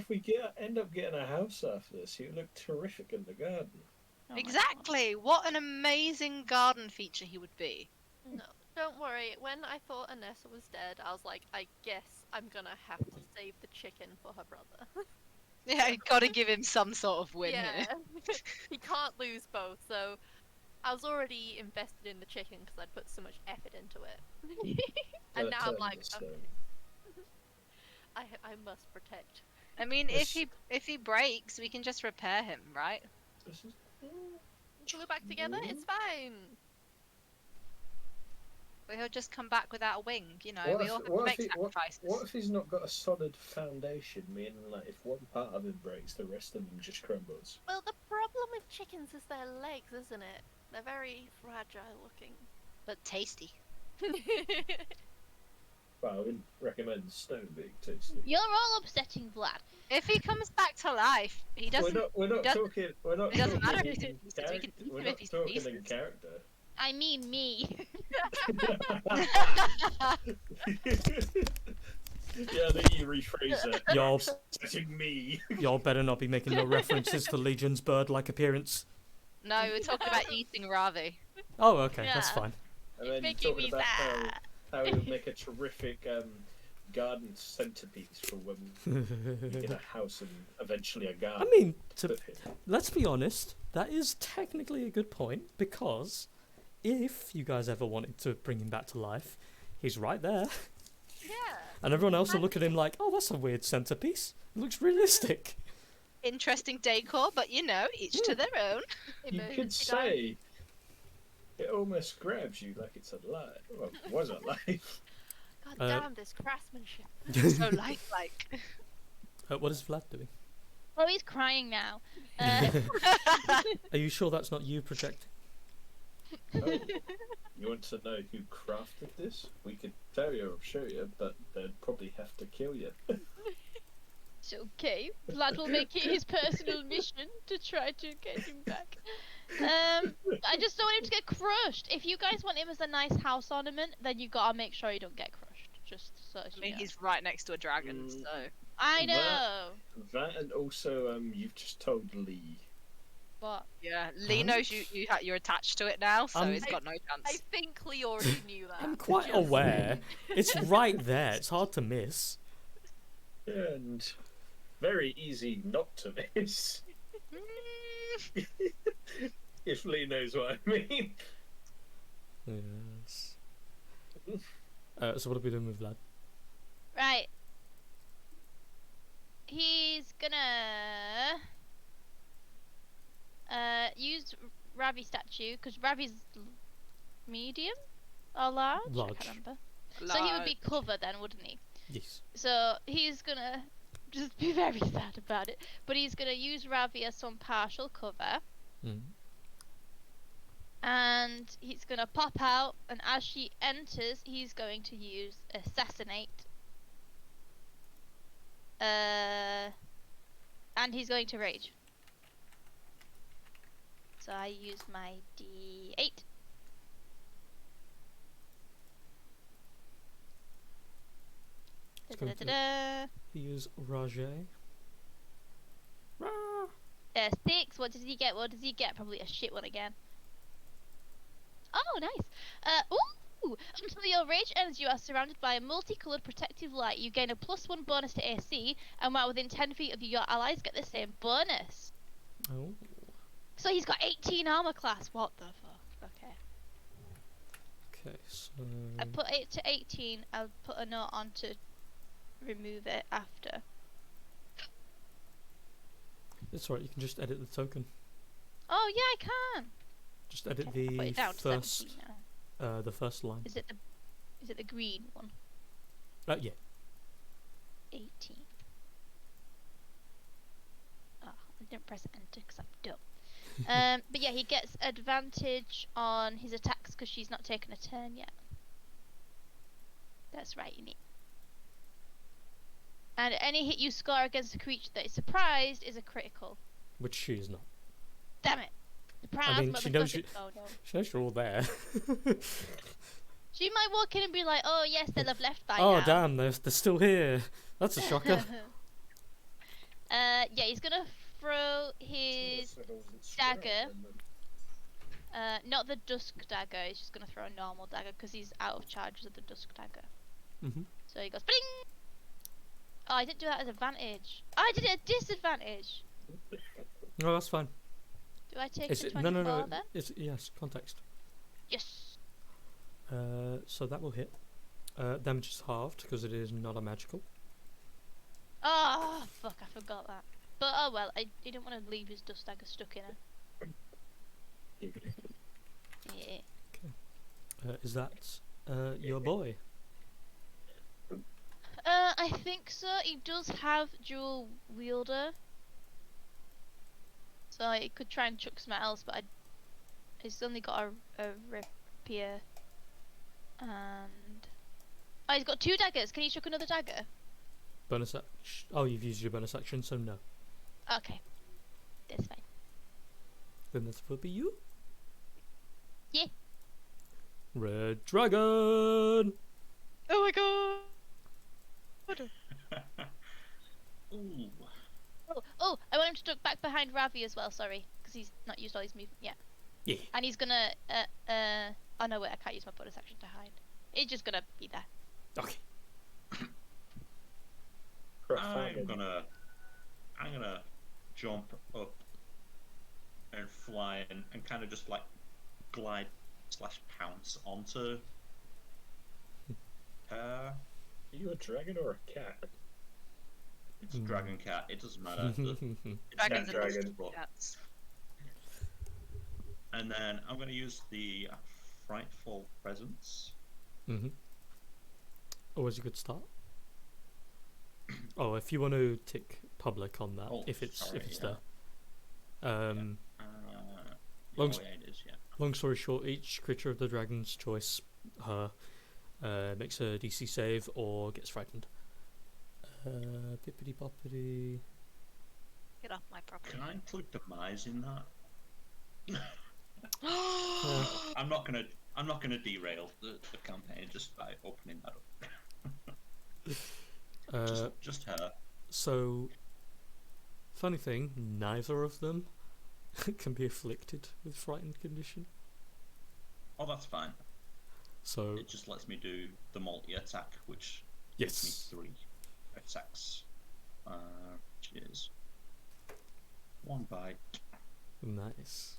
we end up getting a house after this, he would look terrific in the garden. Oh my Exactly. What an amazing garden feature he would be. No, don't worry. When I thought Anessa was dead, I was like, I guess I'm gonna have to save the chicken for her brother. Yeah, you gotta give him some sort of win yeah, here. he can't lose both. So I was already invested in the chicken because I'd put so much effort into it. And now I'm like, I must protect. I mean, Yes. if he breaks, we can just repair him, right? Glue back together. It's fine. But he'll just come back without a wing. You know, What we if- all have to what make if he- sacrifices. What if he's not got a solid foundation? Meaning, like, if one part of him breaks, the rest of him just crumbles. Well, the problem with chickens is their legs, isn't it? They're very fragile looking. But tasty. Well, I wouldn't recommend stone being tasty. You're all upsetting Vlad. If he comes back to life, he doesn't. We're not doesn't- talking. We're not it doesn't talking matter in if it's- we can eat We're him not if he's talking in pieces. character. I mean me. Yeah, I think you rephrase it. Y'all, Upsetting me. y'all better not be making no references to Legion's bird-like appearance. No, we're talking about eating Ravi. Oh, okay, that's Yeah. fine. And then making talking me about sad. how he would make a terrific garden centerpiece for when you get a house and eventually a I garden. mean, But let's be honest, that is technically a good point, because if you guys ever wanted to bring him back to life, he's right there. Yeah. And everyone else will look at him like, oh, that's a weird centerpiece. It looks realistic. Interesting decor, but you know, each to their own. you could say it almost grabs you like it's alive. Well, it was alive. God Uh, damn this craftsmanship. So lifelike. What is Vlad doing? Oh, he's crying now. Are you sure that's not you projecting? Oh, you want to know who crafted this? We could tell you or show you, but they'd probably have to kill you. It's okay. Vlad will make it his personal mission to try to get him back. I just don't want him to get crushed. If you guys want him as a nice house ornament, then you gotta make sure you don't get crushed. Just so as I you mean, know. he's right next to a dragon, so. I That- know. That and also, you've just told Lee. But Yeah, Lee knows you're attached to it now, so he's got no I chance. think Lee already knew that. I'm quite aware. It's right there. It's hard to miss. And very easy not to miss. Mm, If Lee knows what I mean. Yes. So what are we doing with Vlad? right. He's gonna use Ravi statue because Ravi's medium or large. I Large. can't remember. So he would be large. cover then, wouldn't he? Yes. So he's gonna just be very sad about it. But he's gonna use Ravi as some partial cover, Mm. and he's gonna pop out. And as she enters, he's going to use assassinate. And he's going to rage. So I use my D8. It's going to- Da-da-da-da. He is Rajay. Rah! 6. What does he get? What does he get? Probably a shit one again. Oh, nice. Ooh! Until your rage ends, you are surrounded by a multicolored protective light. You gain a +1 bonus to AC, and while within 10 feet of you, your allies get the same bonus. Oh. So he's got 18 armor class. What the fuck? Okay. Okay, so... I put it to 18. I'll put a note on to remove it after. It's alright, you can just edit the token. Oh, yeah, I can. Just edit Okay, I'll put the it down to first, 17 now. the first line. Is it the green one? Yeah. 18. Oh, I didn't press enter because I'm dumb. But yeah, he gets advantage on his attacks because she's not taken a turn yet. That's right, you need. And any hit you score against a creature that is surprised is a critical. Which she is not. Damn it! Surprise, I mean, she knows motherfucker. Oh no. She knows you're all there. She might walk in and be like, "Oh yes, they'll have left by Oh now." damn, they're still here. That's a shocker. Yeah, he's gonna throw his dagger. Not the dusk dagger. He's just gonna throw a normal dagger because he's out of charge of the dusk dagger. Mhm. So he goes, bling! Oh, I didn't do that as advantage. Oh, I did it at disadvantage. No, that's fine. Do I take Is the it 24 no? then? It's yes, context. Yes. So that will hit. Damage is halved because it is not a magical. Oh, fuck, I forgot that. But oh well, I didn't want to leave his dust dagger stuck in her. Yeah. Is that your boy? I think so. He does have dual wielder. So I could try and chuck something else, but he's only got a rapier. And... Oh, he's got 2 daggers. Can you chuck another dagger? Bonus action. Oh, you've used your bonus action, so no. Okay. That's fine. Then that will be you. Yeah. Red dragon. Oh my god! Ooh. Oh, I want him to duck back behind Ravi as well, sorry. Because he's not used all his movement yet. Yeah. And he's gonna, oh no, wait, I can't use my bonus action to hide. He's just gonna be there. Okay. I'm gonna jump up and fly and kind of just like glide / pounce onto her. Are you a dragon or a cat? It's a dragon cat. It doesn't matter. Dragons Cat are dragon. just cats. And then I'm gonna use the frightful presence. Always a good start. Oh, if you want to tick public on that, Oh, if it's sorry, there. Long Long- it is, yeah. Long story short, each creature of the dragon's choice, her, makes a DC save or gets frightened. Bippity boppity. Get off my property. Can I include demise in that? I'm not gonna derail the campaign just by opening that up. Just her. So, funny thing, neither of them can be afflicted with frightened condition. Oh, that's fine. So, It just lets me do the multi attack, which yes. gives me 3 attacks. Which is 1 bite Nice.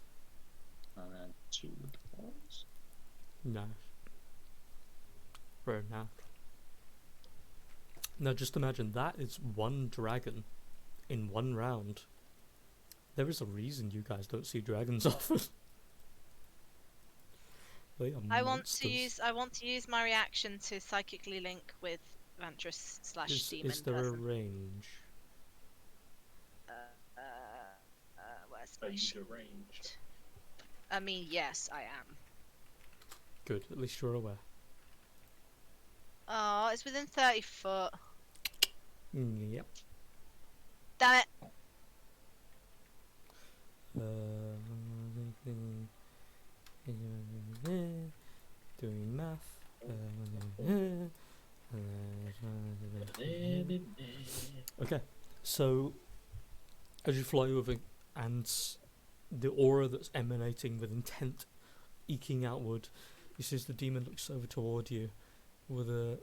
and then 2 with the claws. Nice. Very nice. Now just imagine that is one dragon in one round. There is a reason you guys don't see dragons often. They are I monsters. want to use my reaction to psychically link with Vantress / demon Is there a person. range? Where's Are my you shield? deranged? I mean, yes, I am. Good, at least you're aware. Oh, it's within 30 foot. Yep. Damn it! Doing math. Okay, so as you fly over and the aura that's emanating with intent eking outward, you see as the demon looks over toward you with a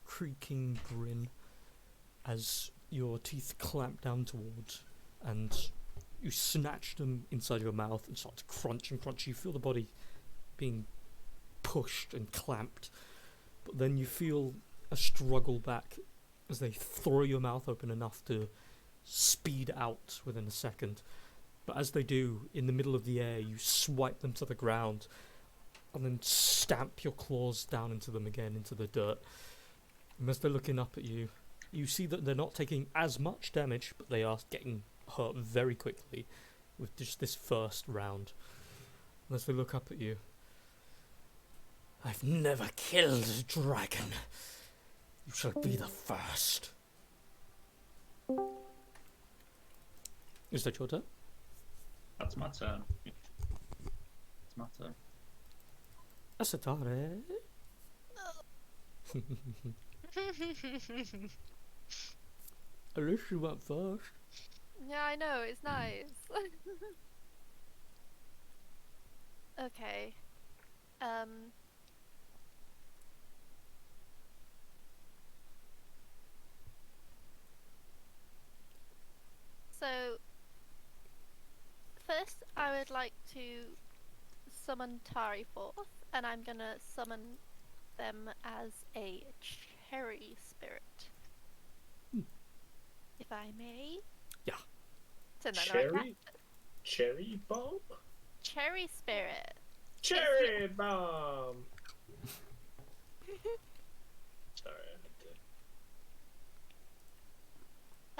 creaking grin as your teeth clamp down towards and you snatch them inside your mouth and start to crunch and crunch. You feel the body being pushed and clamped, but then you feel a struggle back as they throw your mouth open enough to speed out within a second. But as they do, in the middle of the air, you swipe them to the ground and then stamp your claws down into them again, into the dirt. And as they're looking up at you, you see that they're not taking as much damage, but they are getting hurt very quickly with just this first round. And as they look up at you, I've never killed a dragon. You shall be the first. Is that your turn? That's my turn. It's my turn. Asatare. At least you went first. Yeah, I know, it's nice. Okay. So first I would like to summon Tari forth, and I'm gonna summon them as a cherry spirit. If I may. Yeah. Send that right back. Cherry bomb? Cherry spirit. Cherry bomb! Sorry,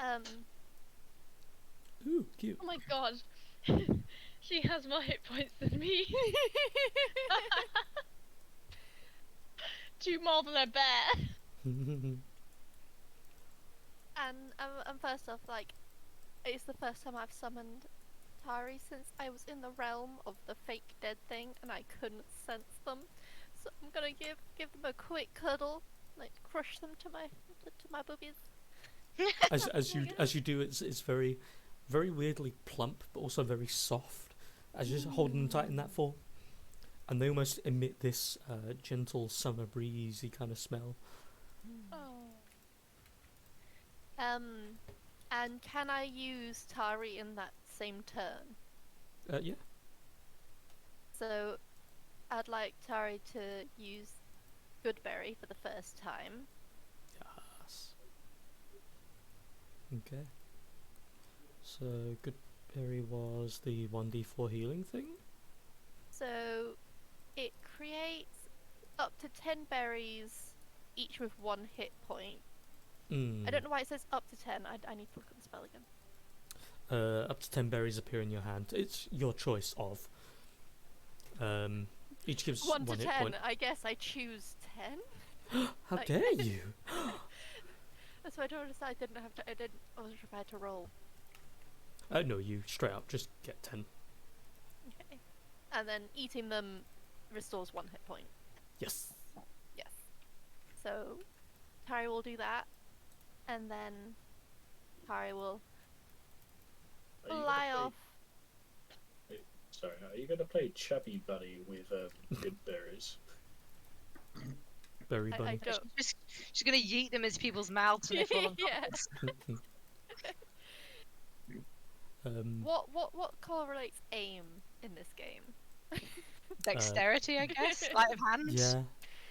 I had to. Ooh, cute. Oh my god. She has more hit points than me. Two more than a bear. And first off, like, it's the first time I've summoned Tari since I was in the realm of the fake dead thing and I couldn't sense them. So I'm gonna give them a quick cuddle, like crush them to my boobies. As you do, it's very, very weirdly plump, but also very soft. As you're holding them tight in that form, and they almost emit this gentle summer breezy kind of smell. Oh. And can I use Tari in that same turn? Yeah. So I'd like Tari to use Goodberry for the first time. Yes. Okay. So Goodberry was the 1d4 healing thing? So it creates up to 10 berries, each with 1 hit point. I don't know why it says up to 10. I need to look at the spell again. Up to 10 berries appear in your hand. It's your choice of. Each gives 1 to hit 10. point. I guess I choose 10. How Like- dare you! So I don't understand. I wasn't prepared to roll. No, you straight up just get 10. Okay. And then eating them restores 1 hit point. Yes. Yes. So Tari will do that, and then Tari will Are you fly gonna off. play- Sorry, are you going to play Chubby Bunny with good berries? Berry I bunny. don't. She's gonna yeet them into people's mouths and they fall on Yeah. What correlates aim in this game? dexterity, I guess. Sleight of hand. Yeah.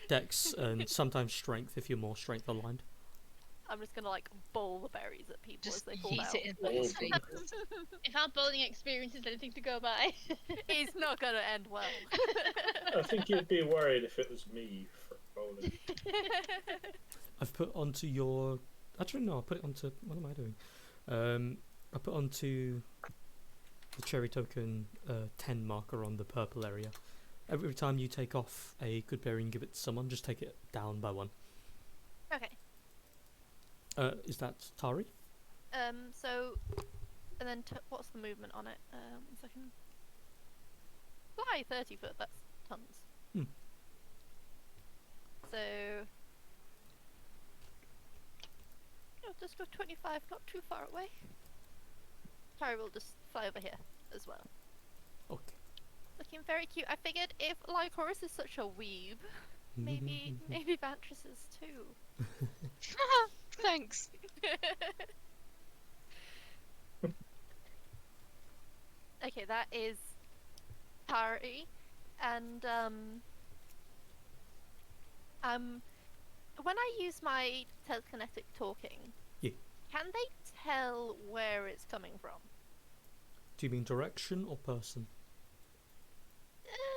Dex and sometimes strength if you're more strength aligned. I'm just gonna like bowl the berries at people as Just they fall yeet out. it in people's face. If our bowling experience is anything to go by. It's not gonna end well. I think you'd be worried if it was me for bowling. I've put onto your. Actually, no, I put it onto. What am I doing? I put onto the cherry token 10 marker on the purple area. Every time you take off a good berry and give it to someone, just take it down by 1. Okay. Is that Tari? So, and then what's the movement on it? 1 second. Fly 30 foot. That's tons. Hmm. So, just go 25, not too far away. Tari will just fly over here as well. Okay. Looking very cute. I figured if Lycoris is such a weeb, maybe Vantris is too. Thanks. Okay, that is Tari, and when I use my telekinetic talking, Yeah. can they tell where it's coming from? Do you mean direction or person?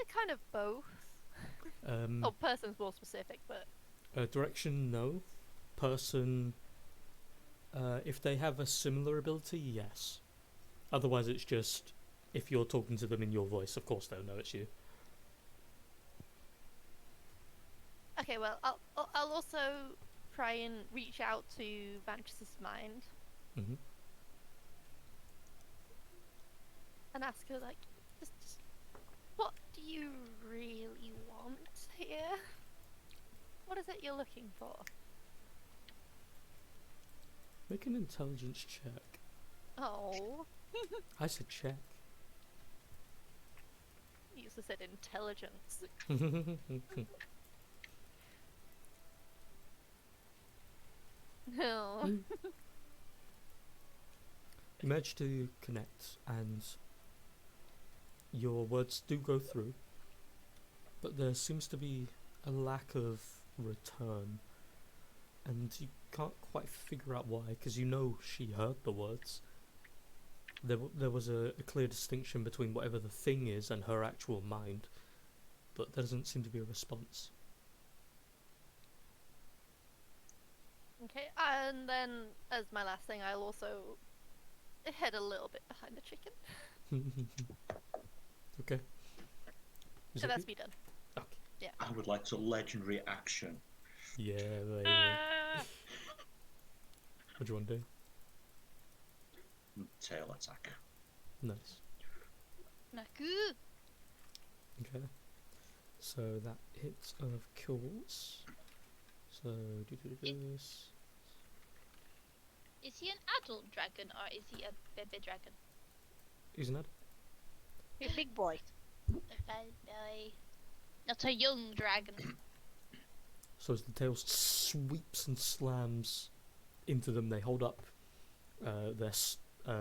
Kind of both. Oh, person's more specific, but Direction, no. Person, if they have a similar ability, yes. Otherwise, it's just if you're talking to them in your voice, of course they'll know it's you. okay. Well, I'll also try and reach out to Vantris's mind. Hmm. and ask her, like, just what do you really want here? What is it you're looking for? Make an intelligence check. Oh, I said check. you also said intelligence. No. You manage to connect, and your words do go through, but there seems to be a lack of return, and you can't quite figure out why, because you know she heard the words. There was a clear distinction between whatever the thing is and her actual mind, but there doesn't seem to be a response. Okay, and then as my last thing, I'll also head a little bit behind the chicken. Okay. Is So it that's you? me done. Okay. I would like to legendary action. Yeah, baby. What do you want to do? Tail attack. Nice. Naku. Okay. So that hits of kills. So do this. Is he an adult dragon or is he a baby dragon? Isn't that? You're a big boy. A baby. Not a young dragon. So as the tail sweeps and slams into them, they hold up their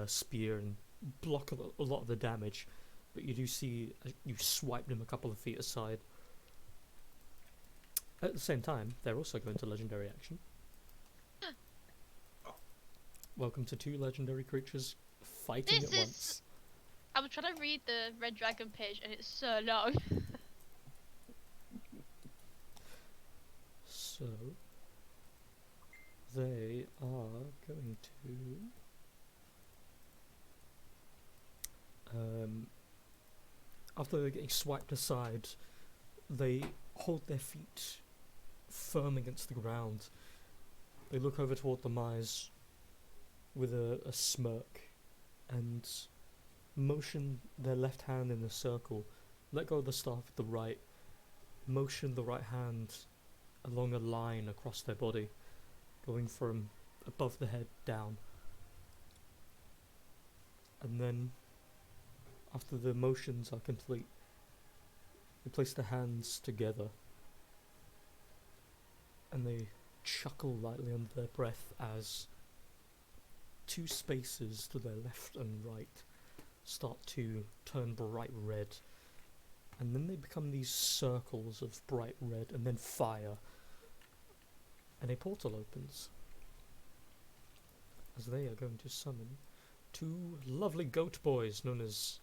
spear and block a lot of the damage. But you do see you swipe them a couple of feet aside. At the same time, they're also going to legendary action. Welcome to 2 legendary creatures fighting This at is- once. I was trying to read the red dragon page and it's so long. So they are going to after they're getting swiped aside, they hold their feet firm against the ground. They look over toward the mice with a smirk and motion their left hand in a circle, let go of the staff with the right, motion the right hand along a line across their body, going from above the head down. And then, after the motions are complete, they place their hands together and they chuckle lightly under their breath as 2 spaces to their left and right start to turn bright red, and then they become these circles of bright red and then fire, and a portal opens as they are going to summon 2 lovely goat boys known as,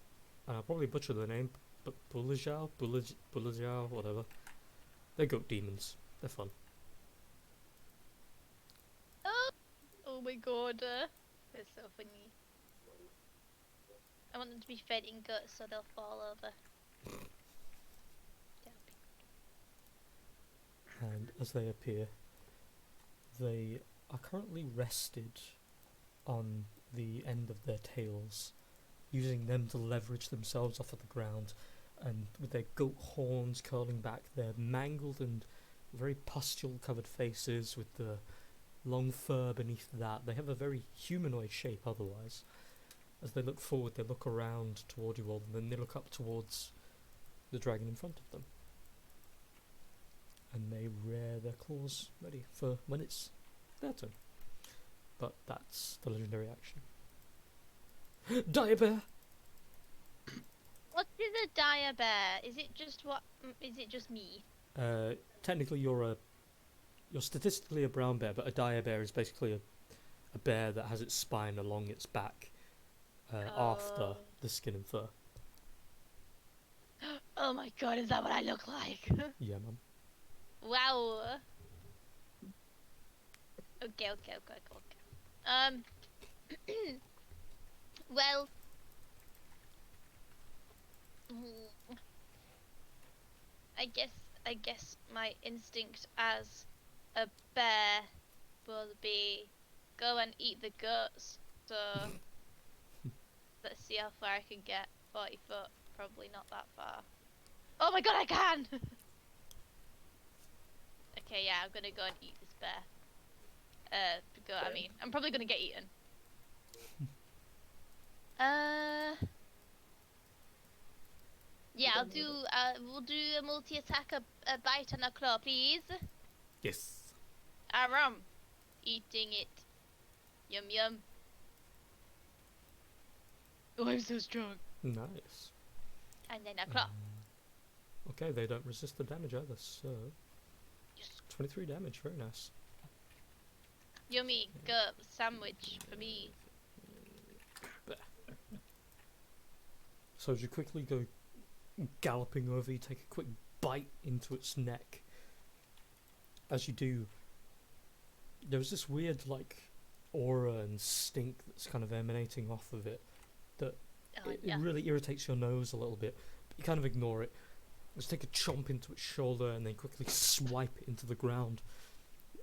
and I'll probably butcher the name, but Bulajao, whatever. They're goat demons. They're fun. Oh my god. It's so funny. I want them to be fed in guts so they'll fall over. That'll be And as they appear, they are currently rested on the end of their tails, using them to leverage themselves off of the ground, and with their goat horns curling back, their mangled and very pustule covered faces with the long fur beneath that, they have a very humanoid shape otherwise. As they look forward, they look around toward you all, and then they look up towards the dragon in front of them. And they rear their claws ready for when it's their turn. But that's the legendary action. Dire Bear! What is a dire bear? Is it just what? Is it just me? Technically you're statistically a brown bear, but a dire bear is basically a bear that has its spine along its back after Oh. the skin and fur. Oh my god, is that what I look like? Yeah, man. Wow. Okay. Well. I guess my instinct as a bear will be go and eat the guts. So let's see how far I can get 40 foot. Probably not that far. Oh my god, I can! Okay, yeah, I'm gonna go and eat this bear. I mean, I'm probably gonna get eaten. Yeah, we'll do a multi-attack, a bite and a claw, please. Yes. Aram. Eating it. Yum yum. Oh, I'm so strong. Nice. And then a claw. Okay, they don't resist the damage either, so Yes. 23 damage, very nice. Yummy. Go sandwich for me. So as you quickly go galloping over, you take a quick bite into its neck. As you do, there's this weird like aura and stink that's kind of emanating off of it that Oh, it yeah. really irritates your nose a little bit, but you kind of ignore it. Just take a chomp into its shoulder and then quickly swipe it into the ground.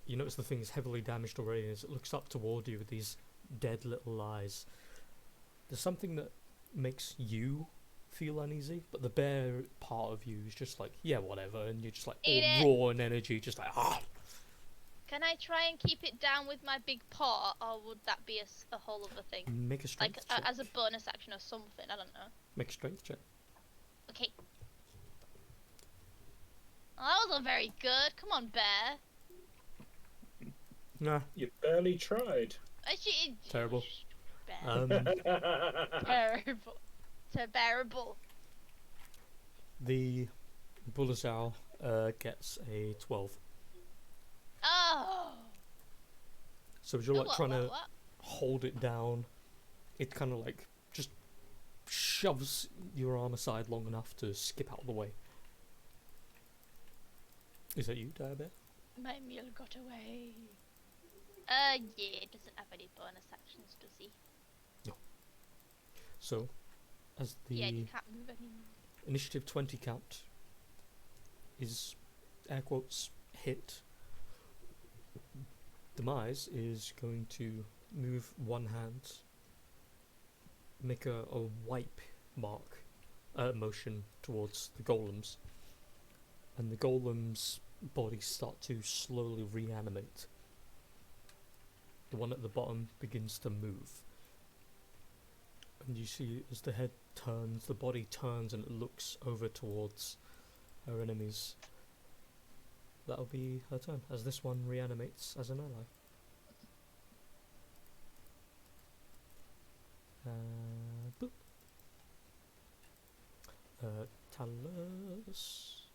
You notice the thing is heavily damaged already as it looks up toward you with these dead little eyes. There's something that makes you feel uneasy, but the bear part of you is just like, yeah, whatever, and you're just like Eat it. all raw in energy, just like, ah. Can I try and keep it down with my big paw, or would that be a whole other thing? Make a Like, strength check. as a bonus action or something, I don't know. Make a strength check. Okay. Oh, that wasn't very good. Come on, bear. Nah, You barely tried. Actually, terrible. Bear. Terrible. Terrible. The Bulazal gets a 12. Oh. So as you're like trying to What? hold it down, it kind of like just shoves your arm aside long enough to skip out of the way. Is that you, Diabear? My meal got away. Yeah, it doesn't have any bonus actions, does he? So, as the Yeah, you can't move anymore. initiative 20 count is, air quotes, hit, Demise is going to move one hand, make a wipe mark motion towards the golems, and the golems' bodies start to slowly reanimate. The one at the bottom begins to move, and you see as the head turns, the body turns and it looks over towards her enemies. That'll be her turn, as this one reanimates as an ally. Boop. Talus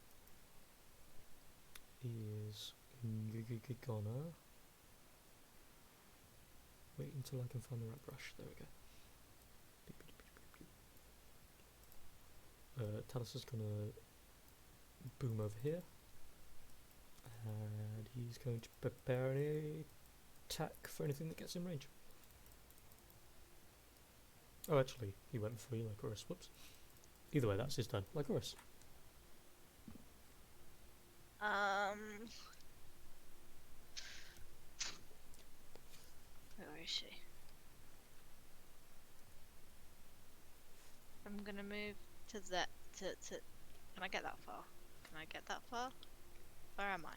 is gonna wait until I can find the right brush. There we go. Talus is gonna boom over here, and he's going to prepare an attack for anything that gets in range. Oh, actually, he went before you, Lycoris. Whoops. Either way, that's his turn. Lycoris. Where is she? I'm gonna move to that. Can I get that far? Can I get that far? Where am I?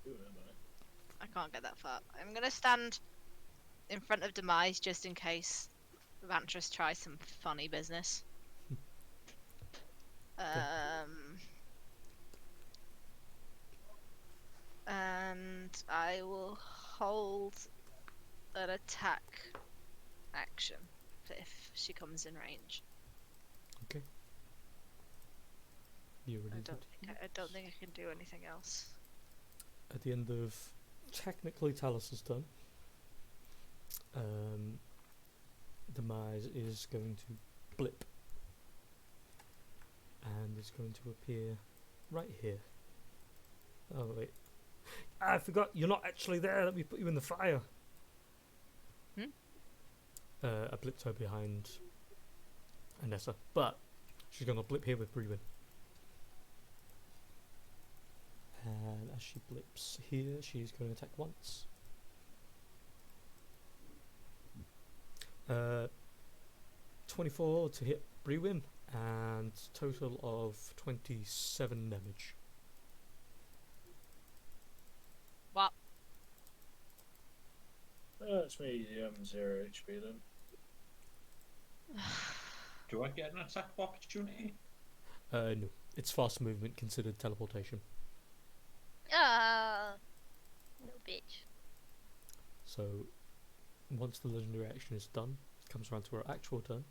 Who am I? I can't get that far. I'm gonna stand in front of Demise just in case Vantress tries some funny business. And I will hold an attack action if she comes in range. Okay. You I already don't did. think I can do anything else. At the end of technically Talus's turn, Demise is going to blip and is going to appear right here. Oh wait, I forgot you're not actually there. Let me put you in the fire. I blipped her behind Anessa, but she's gonna blip here with Brewin. And as she blips here, she's going to attack once. 24 to hit Brewin, and total of 27 damage. What? That's me. I'm 0 HP then. Do I get an attack of opportunity? No. It's fast movement considered teleportation. Ah, no bitch. So, once the legendary action is done, it comes around to her actual turn.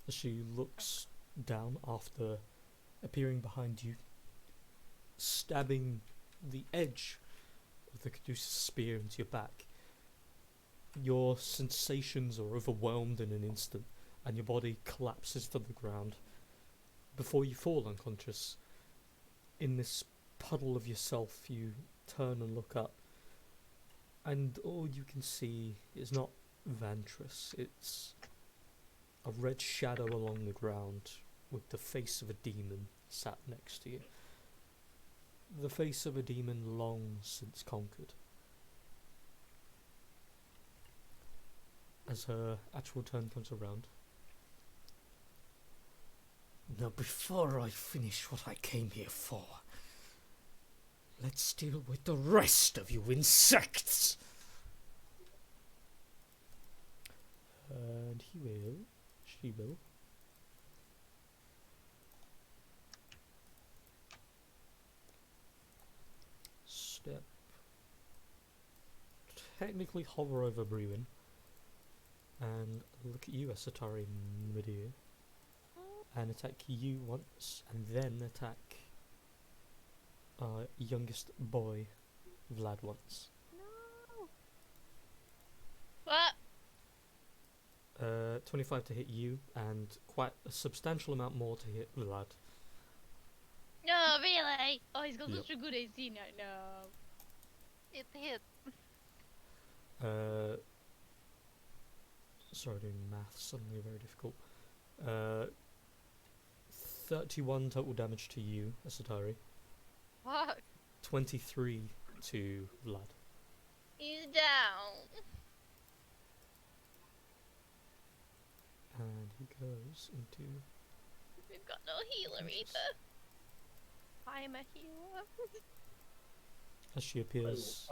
As she looks down after appearing behind you, stabbing the edge of the Caduceus spear into your back. Your sensations are overwhelmed in an instant, and your body collapses to the ground. Before you fall unconscious, in this puddle of yourself, you turn and look up, and all you can see is not Vantress, it's a red shadow along the ground with the face of a demon sat next to you. The face of a demon long since conquered. As her actual turn comes around. Now before I finish what I came here for, let's deal with the rest of you insects! And she will. Step. Technically hover over Brewin. And look at you, Asatari Midir. And attack you once, and then attack youngest boy, Vlad once. No. What? 25 to hit you, and quite a substantial amount more to hit Vlad. No, really? Oh, he's got Yep. such a good AC now. No. It hit. Sorry, doing math suddenly very difficult. 31 total damage to you, Asatari. Fuck. 23 to Vlad. He's down. And he goes into... We've got no healer either. I'm a healer. As she appears...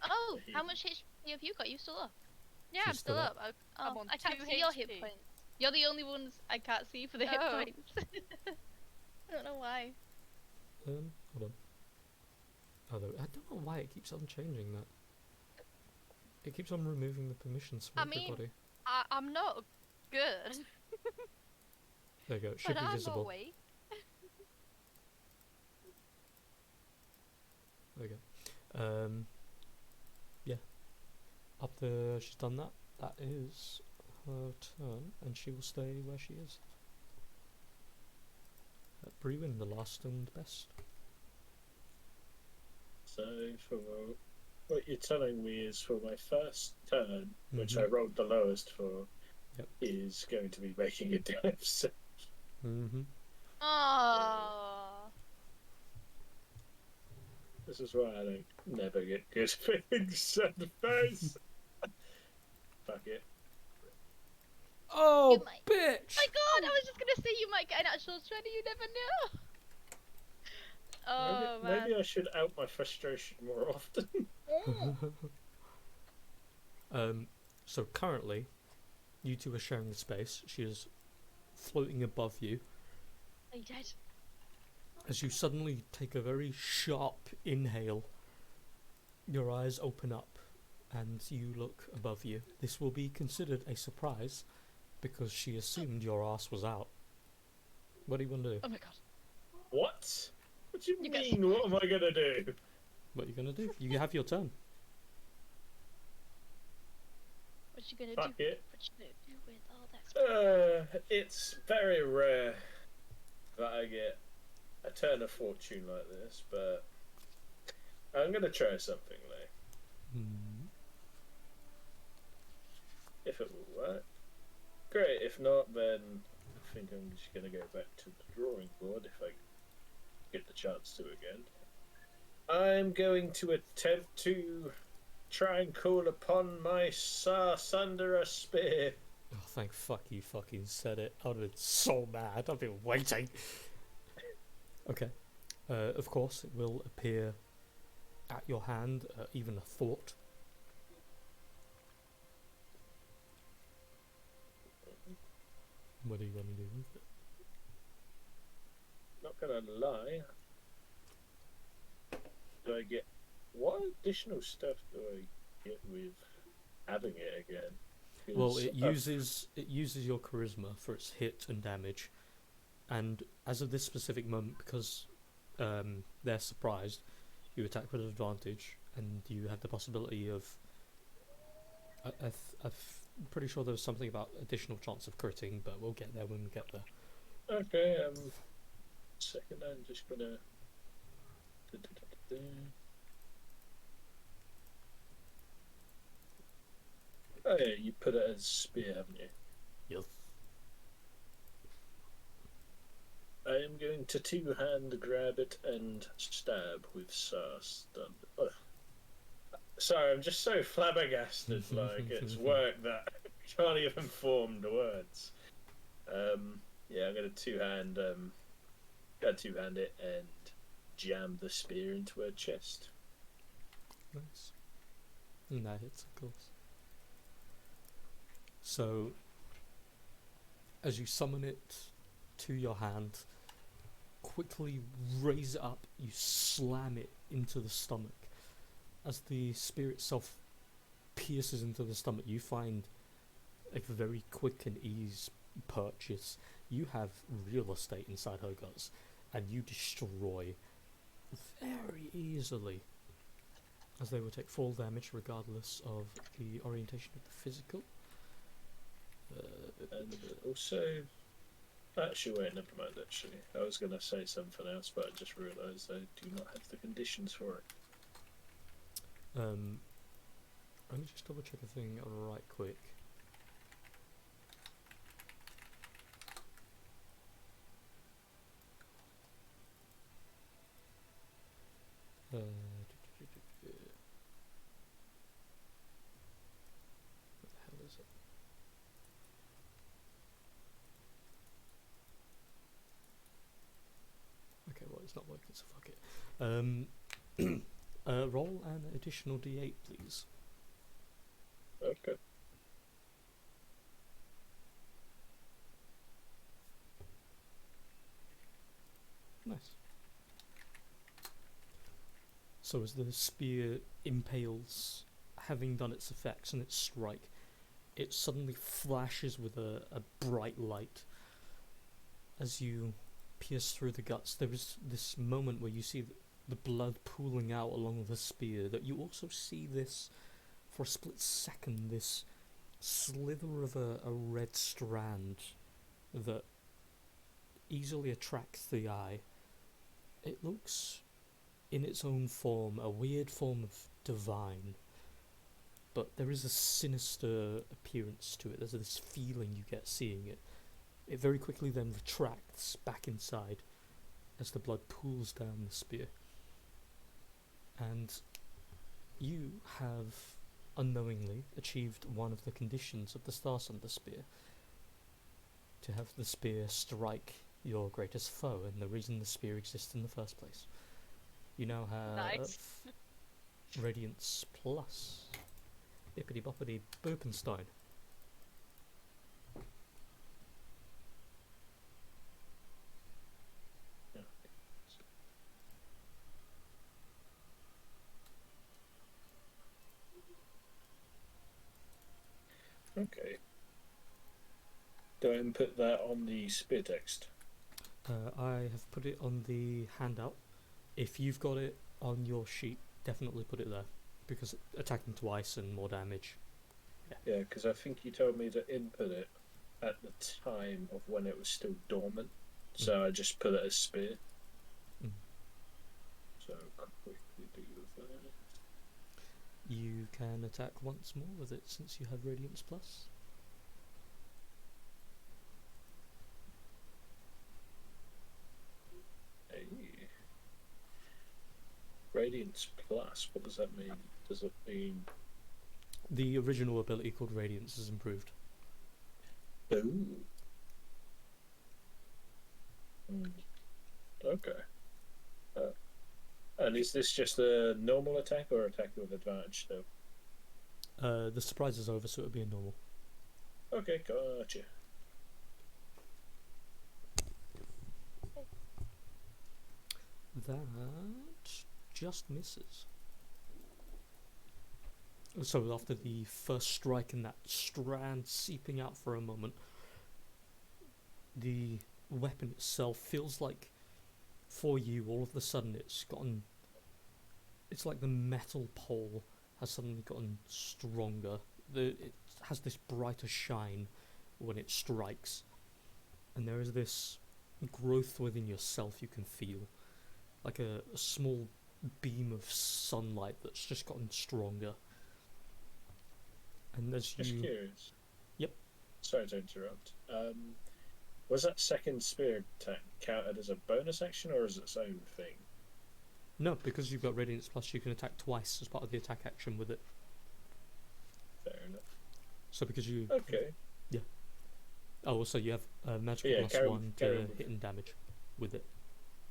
Oh, how much HP have you got? You still up? Yeah, She's I'm still still up. I'm Oh, on I can't 2 see your hit HP. points. You're the only ones I can't see for the hit Oh. points. I don't know why. hold on. Although, I don't know why it keeps on changing that. It keeps on removing the permissions from I mean, everybody. I'm not good, There you go, it should but be I'm visible. awake. There you go. Yeah. After she's done that, that is her turn, and she will stay where she is. Brewin, the last and best. So for what you're telling me is for my first turn, which I rolled the lowest for, Yep. is going to be making a death save. Oh. This is why I don't never get good things at the face. Fuck it. Oh, You might- bitch! My God, I was just gonna say you might get an actual shredder. You never know. Oh man. Maybe I should out my frustration more often. So currently, you two are sharing the space. She is floating above you. Are you dead? As you suddenly take a very sharp inhale, your eyes open up and you look above you. This will be considered a surprise because she assumed your ass was out. What do you want to do? Oh my God. What? What do you You guys- mean? What am I gonna do? What are you going to do? You have your turn. What you gonna Fuck do? it. What you gonna do with all that? It's very rare that I get a turn of fortune like this, but I'm gonna try something like. If it will work, great. If not, then I think I'm just gonna go back to the drawing board if I get the chance to again. I'm going to attempt to try and call upon my Sar Sundara spear. Oh, thank fuck you fucking said it. I would have been so mad. I've been waiting. Okay. Of course, it will appear at your hand, even a thought. What are you going to do with it? Not gonna lie. Do I get what additional stuff do I get with having it again? Well, it uses your charisma for its hit and damage, and as of this specific moment, because they're surprised, you attack with advantage, and you have the possibility of. I'm pretty sure there was something about additional chance of critting, but we'll get there when we get there. Okay. Second, I'm just gonna. Oh yeah, you put it as spear, haven't you? Yes. I am going to two-hand grab it and stab with Sar done. Ugh. Sorry, I'm just so flabbergasted. Like it's work that I can't even form the words. Yeah, I'm gonna two-hand it and jam the spear into her chest. Nice. And that hits, of course. So, as you summon it to your hand, quickly raise it up, you slam it into the stomach. As the spear itself pierces into the stomach, you find a very quick and easy purchase. You have real estate inside her guts, and you destroy very easily, as they will take full damage regardless of the orientation of the physical. And also, actually, wait, never mind. Actually, I was gonna say something else, but I just realised I do not have the conditions for it. Let me just double check a thing right quick. What the hell is it? Okay, well, it's not working, so fuck it. Roll an additional d8, please. Okay. Nice. So as the spear impales, having done its effects and its strike, it suddenly flashes with a bright light. As you pierce through the guts, there is this moment where you see the blood pooling out along the spear, that you also see this, for a split second, this slither of a red strand that easily attracts the eye. It looks, in its own form, a weird form of divine, but there is a sinister appearance to it. There's this feeling you get seeing it. It very quickly then retracts back inside as the blood pools down the spear. And you have unknowingly achieved one of the conditions of the Star Sunder spear, to have the spear strike your greatest foe, and the reason the spear exists in the first place. You now have Nice. Radiance Plus. Bippity boppity Bopenstein. Okay. Do I input that on the spear text? I have put it on the handout. If you've got it on your sheet, definitely put it there, because attacking twice and more damage. Yeah, because I think you told me to input it at the time of when it was still dormant, so I just put it as spear. Mm. So I'll quickly do that. You can attack once more with it since you have Radiance Plus. Hey. Radiance Plus, what does that mean? Does it mean... The original ability called Radiance is improved. Ooh. Mm. Okay. Uh, and is this just a normal attack or attack with advantage still? The surprise is over, so it'll be a normal. Okay, gotcha. That just misses. So after the first strike and that strand seeping out for a moment, the weapon itself feels like, for you, all of a sudden it's like the metal pole has suddenly gotten stronger. It has this brighter shine when it strikes, and there is this growth within yourself you can feel, like a small beam of sunlight that's just gotten stronger. And as Just you... curious. Yep. Sorry to interrupt. Was that second spear attack counted as a bonus action or as its own thing? No, because you've got Radiance Plus, you can attack twice as part of the attack action with it. Fair enough. So because you... Okay. Yeah. Oh, also you have magical Yeah, plus carry- 1 carry to on with hit and damage with it.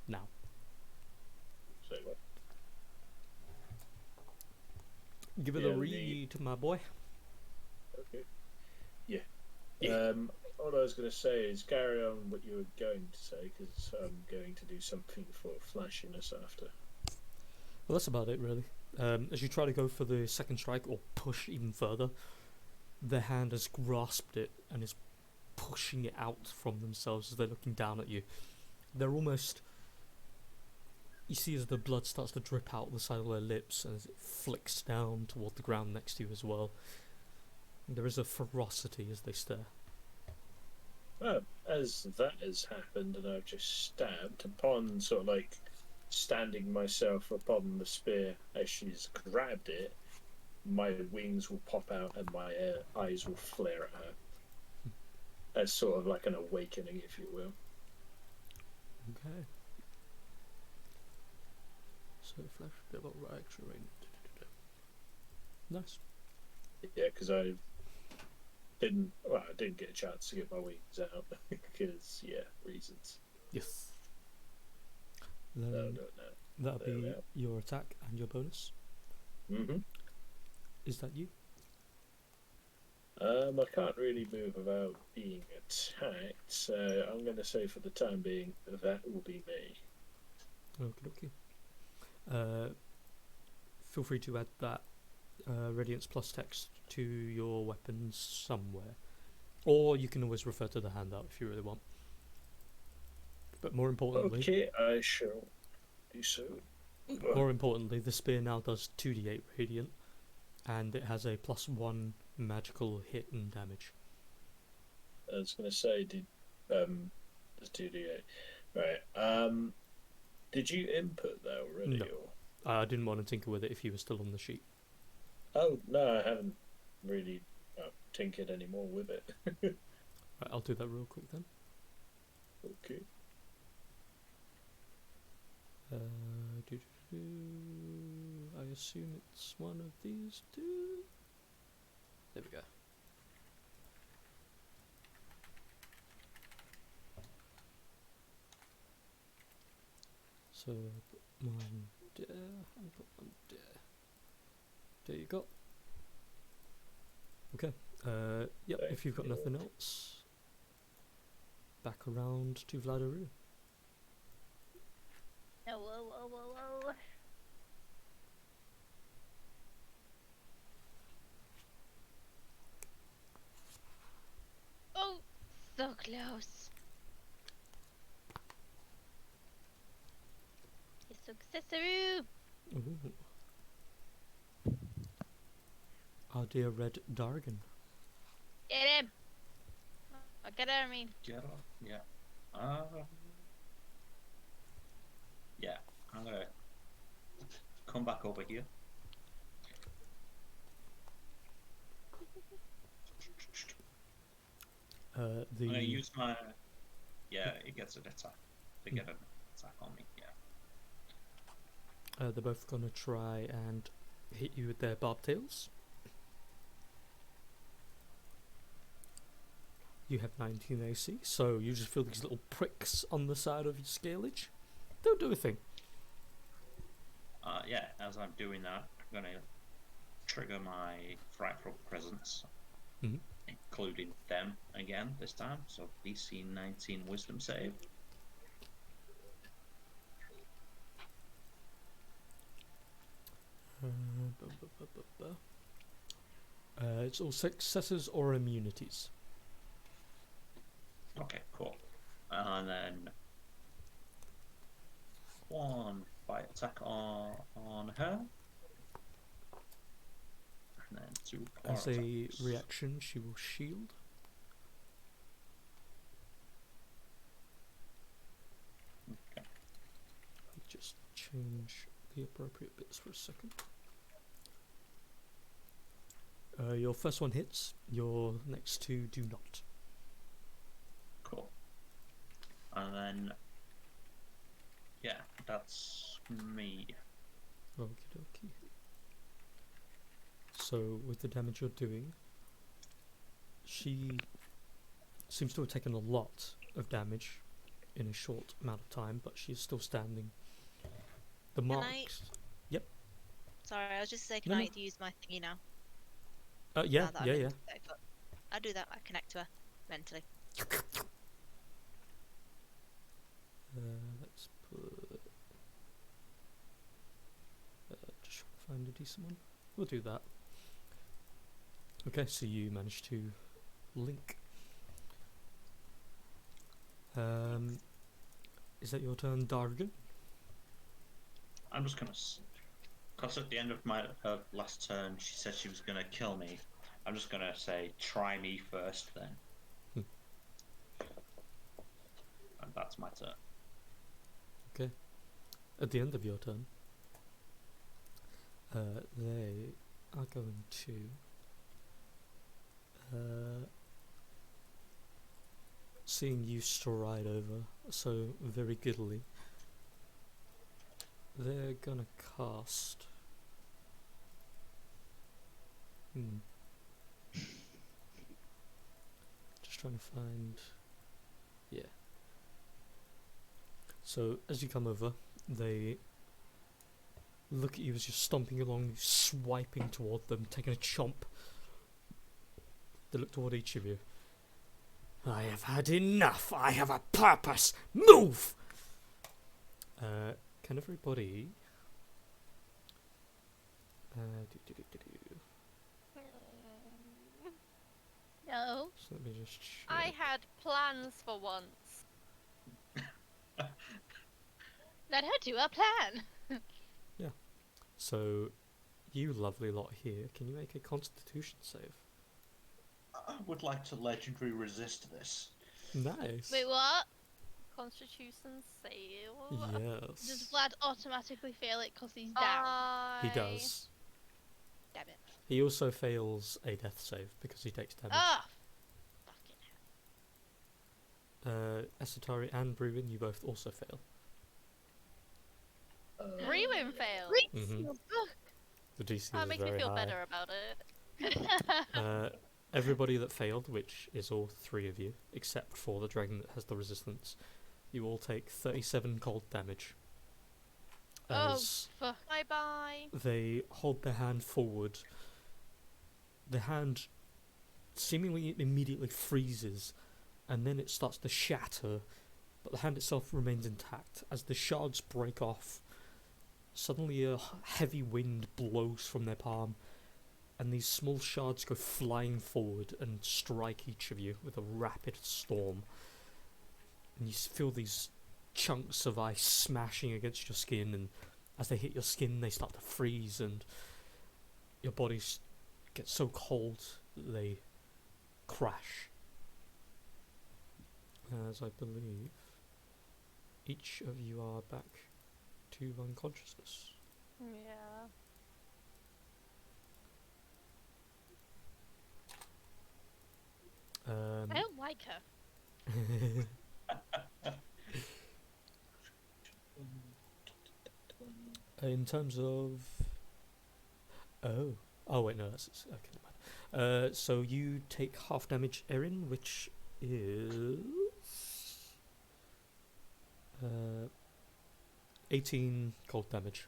Now. So what? Give it Yeah, a read, my boy. Okay. Yeah. Yeah. All I was going to say is carry on what you were going to say because I'm going to do something for flashiness after. Well, that's about it, really. As you try to go for the second strike, or push even further, their hand has grasped it and is pushing it out from themselves as they're looking down at you. They're almost... You see as the blood starts to drip out the side of their lips and as it flicks down toward the ground next to you as well. There is a ferocity as they stare. Well, as that has happened and I've just stabbed, upon sort of like standing myself upon the spear as she's grabbed it, my wings will pop out and my eyes will flare at her. As sort of like an awakening, if you will. Okay. So flash devil reaction range. Nice. Yeah, because I didn't get a chance to get my wings out because reasons. Yes. No, Then no. that'll There we be are. your attack and your bonus. Mhm. Is that you? I can't really move without being attacked, so I'm going to say for the time being that will be me. Okay. Feel free to add that Radiance Plus text to your weapons somewhere. Or you can always refer to the handout if you really want. But more importantly... Okay, I shall do so. More importantly, the spear now does 2d8 radiant, and it has a +1 magical hit and damage. I was going to say, the 2d8. Right. Did you input that already? No. Or? I didn't want to tinker with it if you were still on the sheet. Oh no, I haven't really tinkered anymore with it. Right, I'll do that real quick then. Okay. I assume it's one of these two. There we go. So put one there and put one there. There you go. Okay. Yep. Thank if you've got you. nothing else, back around to Vladaru. Oh, whoa, whoa, whoa, whoa. Oh, so close. Successor. Ooh. Our dear Red Dargan. Get him. Oh, get him, I mean. Get off. Yeah. Yeah. I'm gonna come back over here. I'm gonna use my. Yeah, it gets an attack. They get an attack on me. Yeah. They're both gonna try and hit you with their barb tails. You have 19 AC, so you just feel these little pricks on the side of your scalage. Don't do a thing. Yeah, as I'm doing that, I'm gonna trigger my frightful presence, Mhm. including them again this time. So DC 19 Wisdom save. It's all successes or immunities. Okay, cool. And then one bite attack on her, and then two claw As a attacks. reaction, she will shield. Okay. Let me just change the appropriate bits for a second. Your first one hits, your next two do not. Cool. And then, yeah, that's me. Okie dokie. So, with the damage you're doing, she seems to have taken a lot of damage in a short amount of time, but she's still standing. The Can I- marks. Sorry, I was just saying, can No, I no. use my thingy now? Yeah, Now that I'm yeah, in yeah. the sofa? I'll do that. I connect to her mentally. Let's put. Just trying to find a decent one. We'll do that. Okay, so you managed to link. Is that your turn, Dargan? I'm just gonna, because at the end of her last turn, she said she was gonna kill me. I'm just gonna say, try me first, then. Hmm. And that's my turn. Okay. At the end of your turn, they are going to seeing you stride over so very giddily, they're gonna cast. Just trying to find. Yeah. So as you come over, they look at you as you're stomping along, swiping toward them, taking a chomp. They look toward each of you. I have had enough. I have a purpose. Move! Can everybody... No. So let me just check. I had plans for once. Let her do her plan. So, you lovely lot here, can you make a constitution save? I would like to legendary resist this. Nice. Wait, what? Constitution save. Yes. Does Vlad automatically fail it because he's down? He does. Damn it. He also fails a death save because he takes damage. Ah! Fucking Esatari and Brewin, you both also fail. Rewin failed. Mhm. The DC That is makes me very feel high. better about it. Everybody that failed, which is all three of you, except for the dragon that has the resistance, you all take 37 cold damage. As fuck. Bye bye. they hold their hand forward, the hand seemingly immediately freezes, and then it starts to shatter, but the hand itself remains intact. As the shards break off, suddenly a heavy wind blows from their palm, and these small shards go flying forward and strike each of you with a rapid storm. And you feel these chunks of ice smashing against your skin, and as they hit your skin they start to freeze, and your bodies get so cold that they crash. As I believe each of you are back to unconsciousness. Yeah. I don't like her. In terms of... Oh wait, no, that's... Okay, never mind. So you take half damage, Erin, which is 18 cold damage.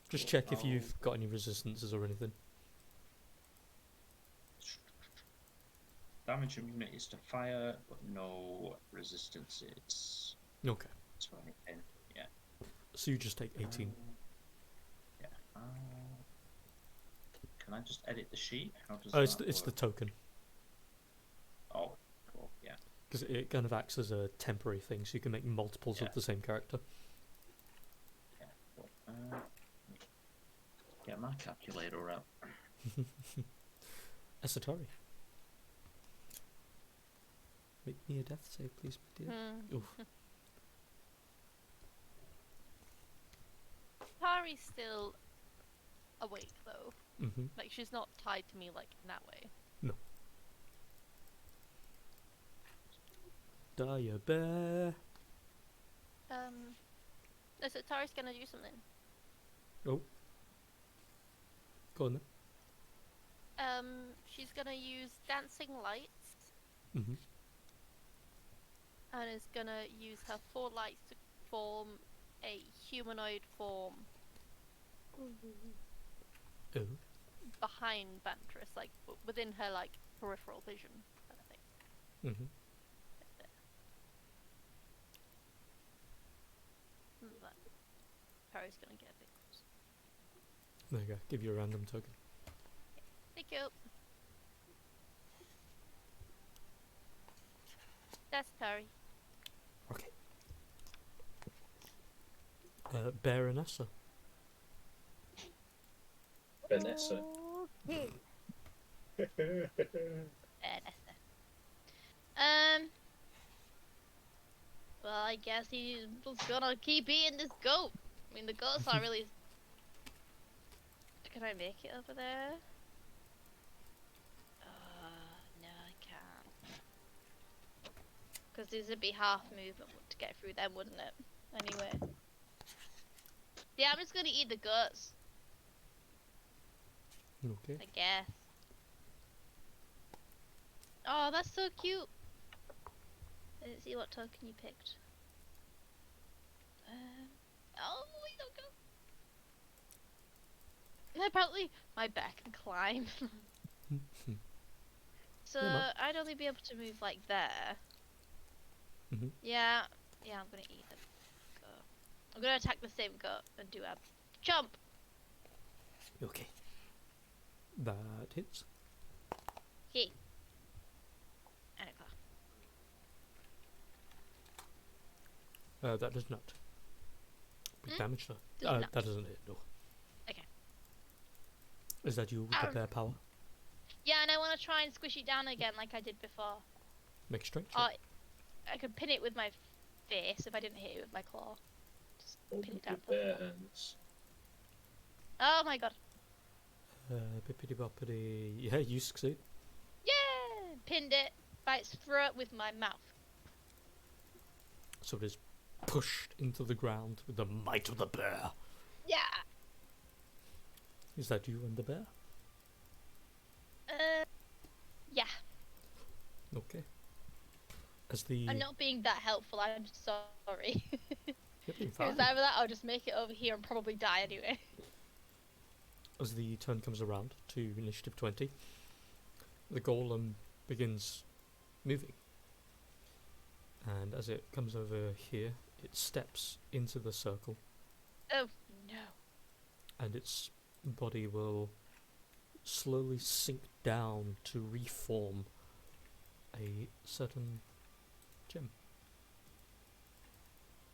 Just check if you've got any resistances or anything. Damage immunities to fire, but no resistances Okay, to anything. Yeah. so you just take 18. Yeah. Can I just edit the sheet? How does Oh, that it's the work? token, Oh, cool. Yeah. because it kind of acts as a temporary thing, so you can make multiples Yeah. of the same character. Yeah. Cool. Get my calculator out. Asatari. Make me a death save, please, my dear. Hmm. Oof. Tari's still awake though. Mm-hmm. Like she's not tied to me like in that way. Dire bear. So Tari's gonna do something. Oh. Go on then. She's gonna use dancing lights Mm-hmm. and is gonna use her 4 lights to form a humanoid form Oh. behind Ventress, like within her like peripheral vision kind of thing. Mm-hmm. But Tari's gonna get a bit close. There you go. Give you a random token. Thank you. That's Tari. Okay. Bear and Essa. Vanessa. Okay. Well, I guess he's gonna keep eating this goat. I mean, the goat's not really. Can I make it over there? No, I can't. Because this would be half movement to get through them, wouldn't it? Anyway. Yeah, I'm just gonna eat the guts, Okay. I guess. Oh, that's so cute. I didn't see what token you picked. Oh, we don't go. Apparently, my bear can climb. So Yeah, I'd only be able to move like there. Mhm. Yeah, I'm gonna eat the goat. I'm gonna attack the same goat and do a jump. Okay. That hits. Okay. And a claw. That does not. Big Hmm? damage though. Does not. That doesn't hit, no. Okay. Is that you with the Ow. bear power? Yeah, and I want to try and squish it down again like I did before. Make strength Oh, check. I could pin it with my face if I didn't hit it with my claw. Just Oh, pin it with down. your bare hands. Oh my god. Bippity boppity. Yeah, you succeed. Yeah! Pinned it by its throat with my mouth. So it is pushed into the ground with the might of the bear. Yeah! Is that you and the bear? Yeah. Okay. As the I'm not being that helpful, I'm sorry. You're being It's fine. either that or just make it over here and probably die anyway. As the turn comes around to initiative 20, the golem begins moving. And as it comes over here, it steps into the circle, Oh no. and its body will slowly sink down to reform a certain gem.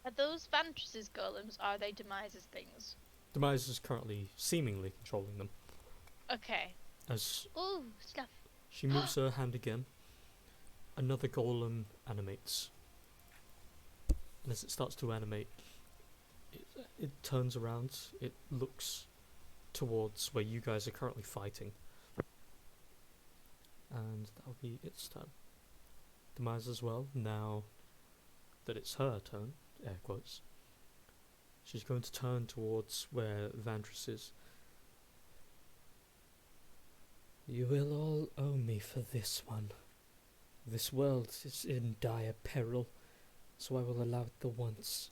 Are those Vantress's golems? Are they Demise's things? Demise is currently seemingly controlling them. Okay. As Ooh, stuff. she moves her hand again, another golem animates. And as it starts to animate, it turns around, it looks towards where you guys are currently fighting. And that'll be its turn. Demise as well, now that it's her turn, air quotes. She's going to turn towards where Vantress is. You will all owe me for this one. This world is in dire peril, so I will allow it the once.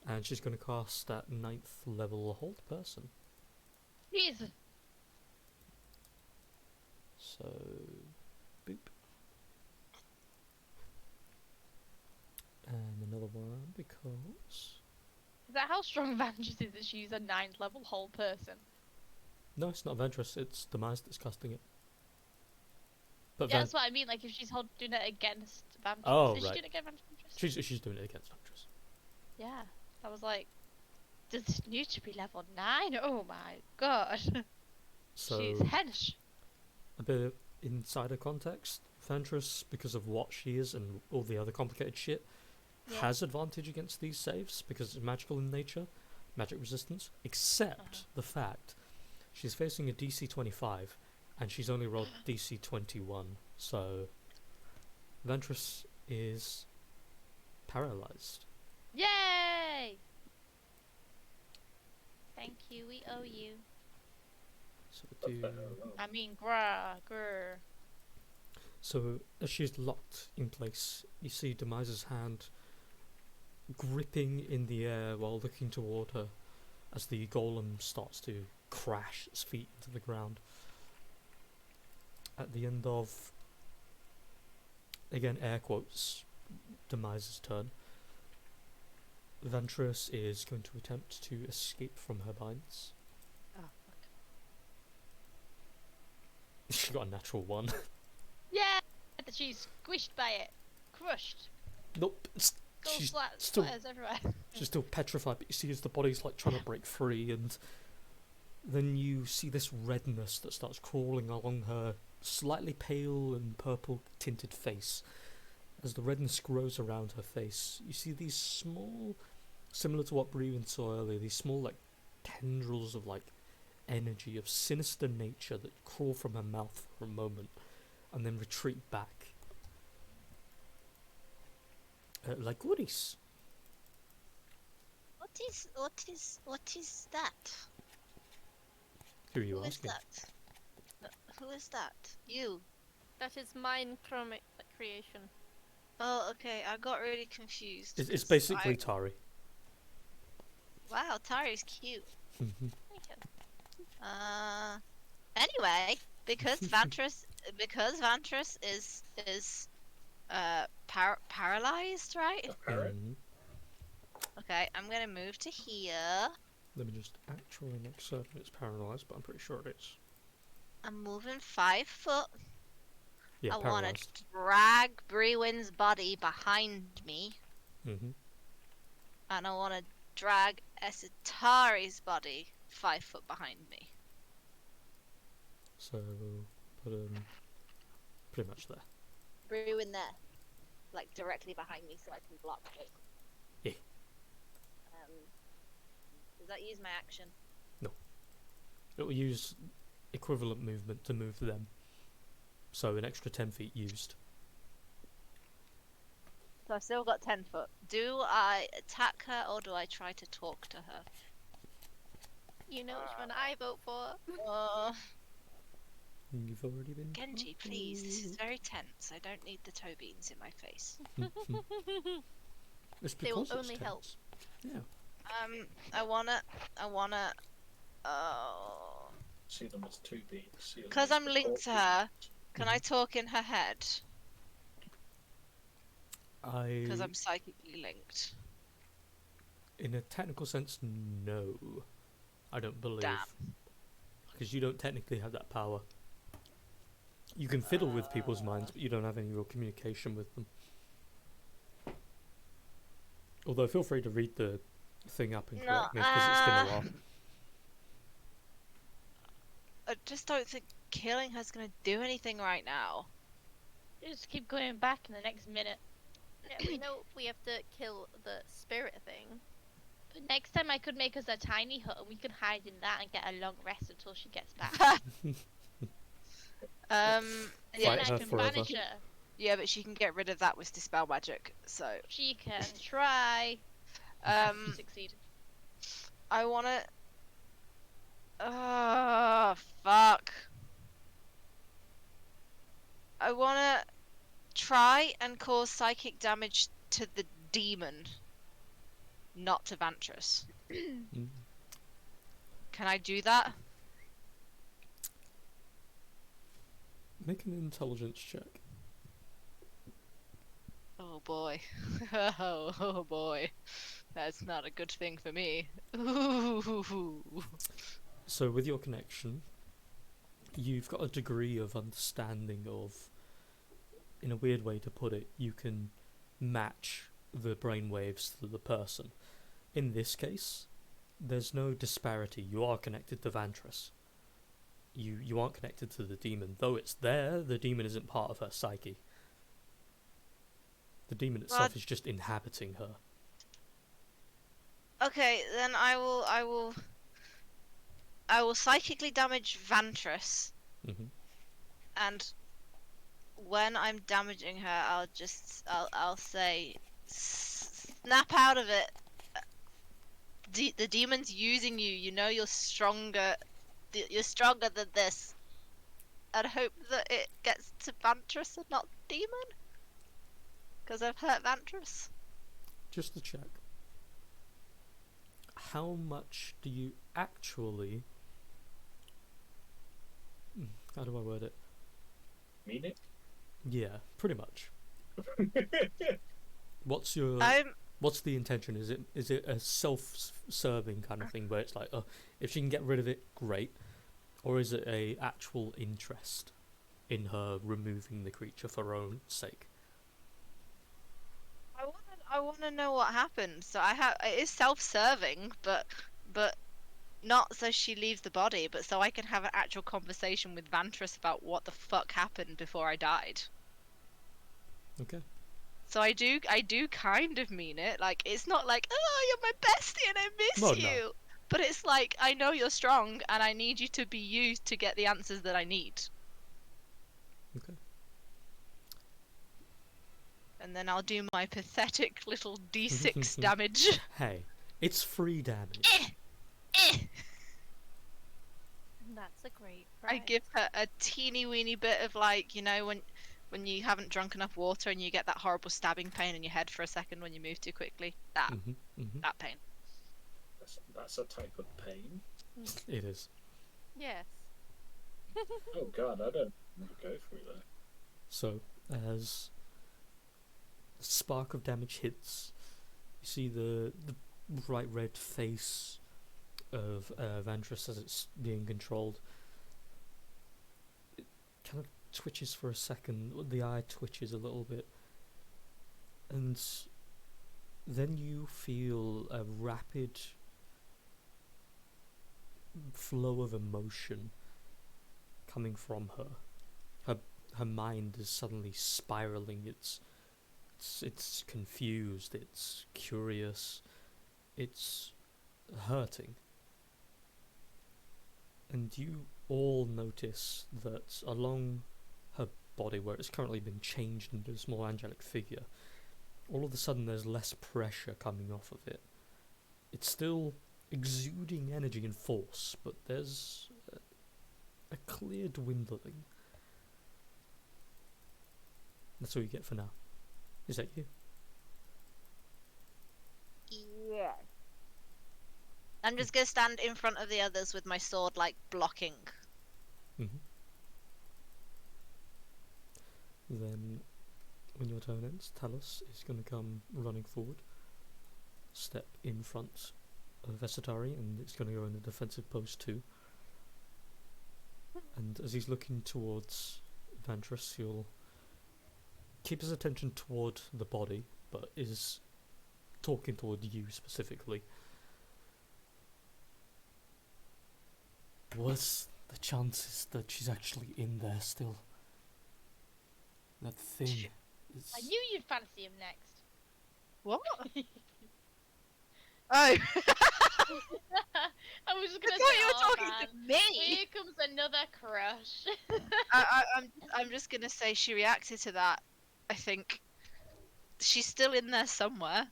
And she's going to cast that 9th level hold person. Jesus. So, boop. And another one because... Is that how strong Vangelis is that she's a 9th level whole person? No, it's not Ventress, it's Demise that's casting it. But Yeah, that's what I mean, like if she's doing it against Vangelis. Oh, Is right. she doing it against Vangelis? she's doing it against Ventress. Yeah. I was like, does this need to be level 9? Oh my god. So, She's hench. a bit of insider context. Ventress, because of what she is and all the other complicated shit, Yeah. has advantage against these saves because it's magical in nature, magic resistance, except the fact she's facing a DC 25 and she's only rolled DC 21, so Ventress is paralyzed. Yay! Thank you, we owe you. So What do the hell? I mean, grr. so as she's locked in place, you see Demise's hand gripping in the air while looking toward her as the golem starts to crash its feet into the ground. At the end of, again air quotes, Demise's turn, Ventress is going to attempt to escape from her binds. Oh, fuck. She got a natural 1. Yeah! She's squished by it. Crushed. Nope, Gold she's slats, still splatters everywhere. she's still petrified, but you see as the body's like trying to break free, and then you see this redness that starts crawling along her slightly pale and purple tinted face. As the redness grows around her face, you see these small, similar to what Breen saw earlier, these small like tendrils of like energy of sinister nature that crawl from her mouth for a moment and then retreat back. Like goodies. What is that? Who are you Who is asking? that? Who is that? You. That is mine chromic creation. Oh, okay. I got really confused. It's 'cause basically Tari. Wow, Tari's cute. Thank you. Anyway, because Vantress is paralyzed, right? Apparent. Mhm. Okay, I'm gonna move to here. Let me just actually make certain it's paralysed, but I'm pretty sure it is. I'm moving 5 foot. Yeah, I want paralysed. to drag Brewin's body behind me, Mm-hmm. and I want to drag Esatari's body 5 foot behind me. So put pretty much there. Brewin there, like directly behind me, so I can block it. Yeah. Does that use my action? It will use equivalent movement to move them. So an extra 10 feet used. So I've still got 10 foot. Do I attack her or do I try to talk to her? You know which one I vote for. You've already been. Genji, please. This is very tense. I don't need the toe beans in my face. It's They will because it's only help. tense. Yeah. I wanna, oh. See them as two beings. See them 'Cause as I'm the linked to core her. beings. Can I talk in her head? Because I, I'm psychically linked. in a technical sense, no. I don't believe. Damn. Because you don't technically have that power. You can fiddle with people's minds, but you don't have any real communication with them. Although feel free to read the thing up and No, correct me, because it's been a while. I just don't think killing her's gonna do anything right now. Just keep going back in the next minute. Yeah, we know we have to kill the spirit thing. But next time I could make us a tiny hut and we could hide in that and get a long rest until she gets back. And Yeah, then Fight I her can forever. banish her. yeah, but she can get rid of that with dispel magic. So, She can try. Succeed. I wanna. Oh, fuck. wanna try and cause psychic damage to the demon, not to Vantress. Mm. Can I do that? Make an intelligence check. Oh boy. Oh boy. That's not a good thing for me. Ooh. So with your connection, you've got a degree of understanding of, in a weird way to put it, you can match the brainwaves to the person. In this case, there's no disparity. You are connected to Vantress. You aren't connected to the demon. Though it's there, the demon isn't part of her psyche. The demon itself is just inhabiting her. Okay, then I will psychically damage Vantress, Hmm. and when I'm damaging her, I'll say, snap out of it. The demon's using you. You know you're stronger. You're stronger than this. And hope that it gets to Vantress and not the demon. Because I've hurt Vantress. Just to check. How much do you actually... How do I word it? Mean it? Yeah, pretty much. What's your... I'm What's the intention? Is it a self-serving kind of thing where it's like, oh, if she can get rid of it, great, or is it a actual interest in her removing the creature for her own sake? I wanna know what happened. So it is self-serving, but not so she leaves the body, but so I can have an actual conversation with Vantress about what the fuck happened before I died. Okay. So I do kind of mean it. Like, it's not like, oh, you're my bestie and I miss No, you. no. But it's like, I know you're strong and I need you to be used to get the answers that I need. Okay. And then I'll do my pathetic little d6 damage. Hey, it's free damage. Eh. That's a great I prize. give her a teeny weeny bit of, like, you know, when you haven't drunk enough water and you get that horrible stabbing pain in your head for a second when you move too quickly. That pain. That's a type of pain. It is. Yes. Oh god, I don't go through that. So, as the spark of damage hits, you see the bright red face of Vantress as it's being controlled. It kind of twitches for a second, the eye twitches a little bit, and then you feel a rapid flow of emotion coming from her. Her mind is suddenly spiraling. It's confused, it's curious, it's hurting. And you all notice that along her body, where it's currently been changed into a small angelic figure, all of a sudden there's less pressure coming off of it. It's still exuding energy and force, but there's a clear dwindling. That's all you get for now. Is that you? Yeah. I'm just gonna stand in front of the others with my sword, like, blocking. Mm-hmm. Then, when your turn ends, Talos is going to come running forward, step in front of Vesatari, and it's going to go in a defensive pose too. And as he's looking towards Vantress, he'll keep his attention toward the body, but is talking toward you specifically. What's the chances that she's actually in there still? That thing is... I knew you'd fancy him next. What? Oh. I was just I gonna thought say, you were oh, talking man, to me. here comes another crush. I'm just gonna say she reacted to that. I think she's still in there somewhere,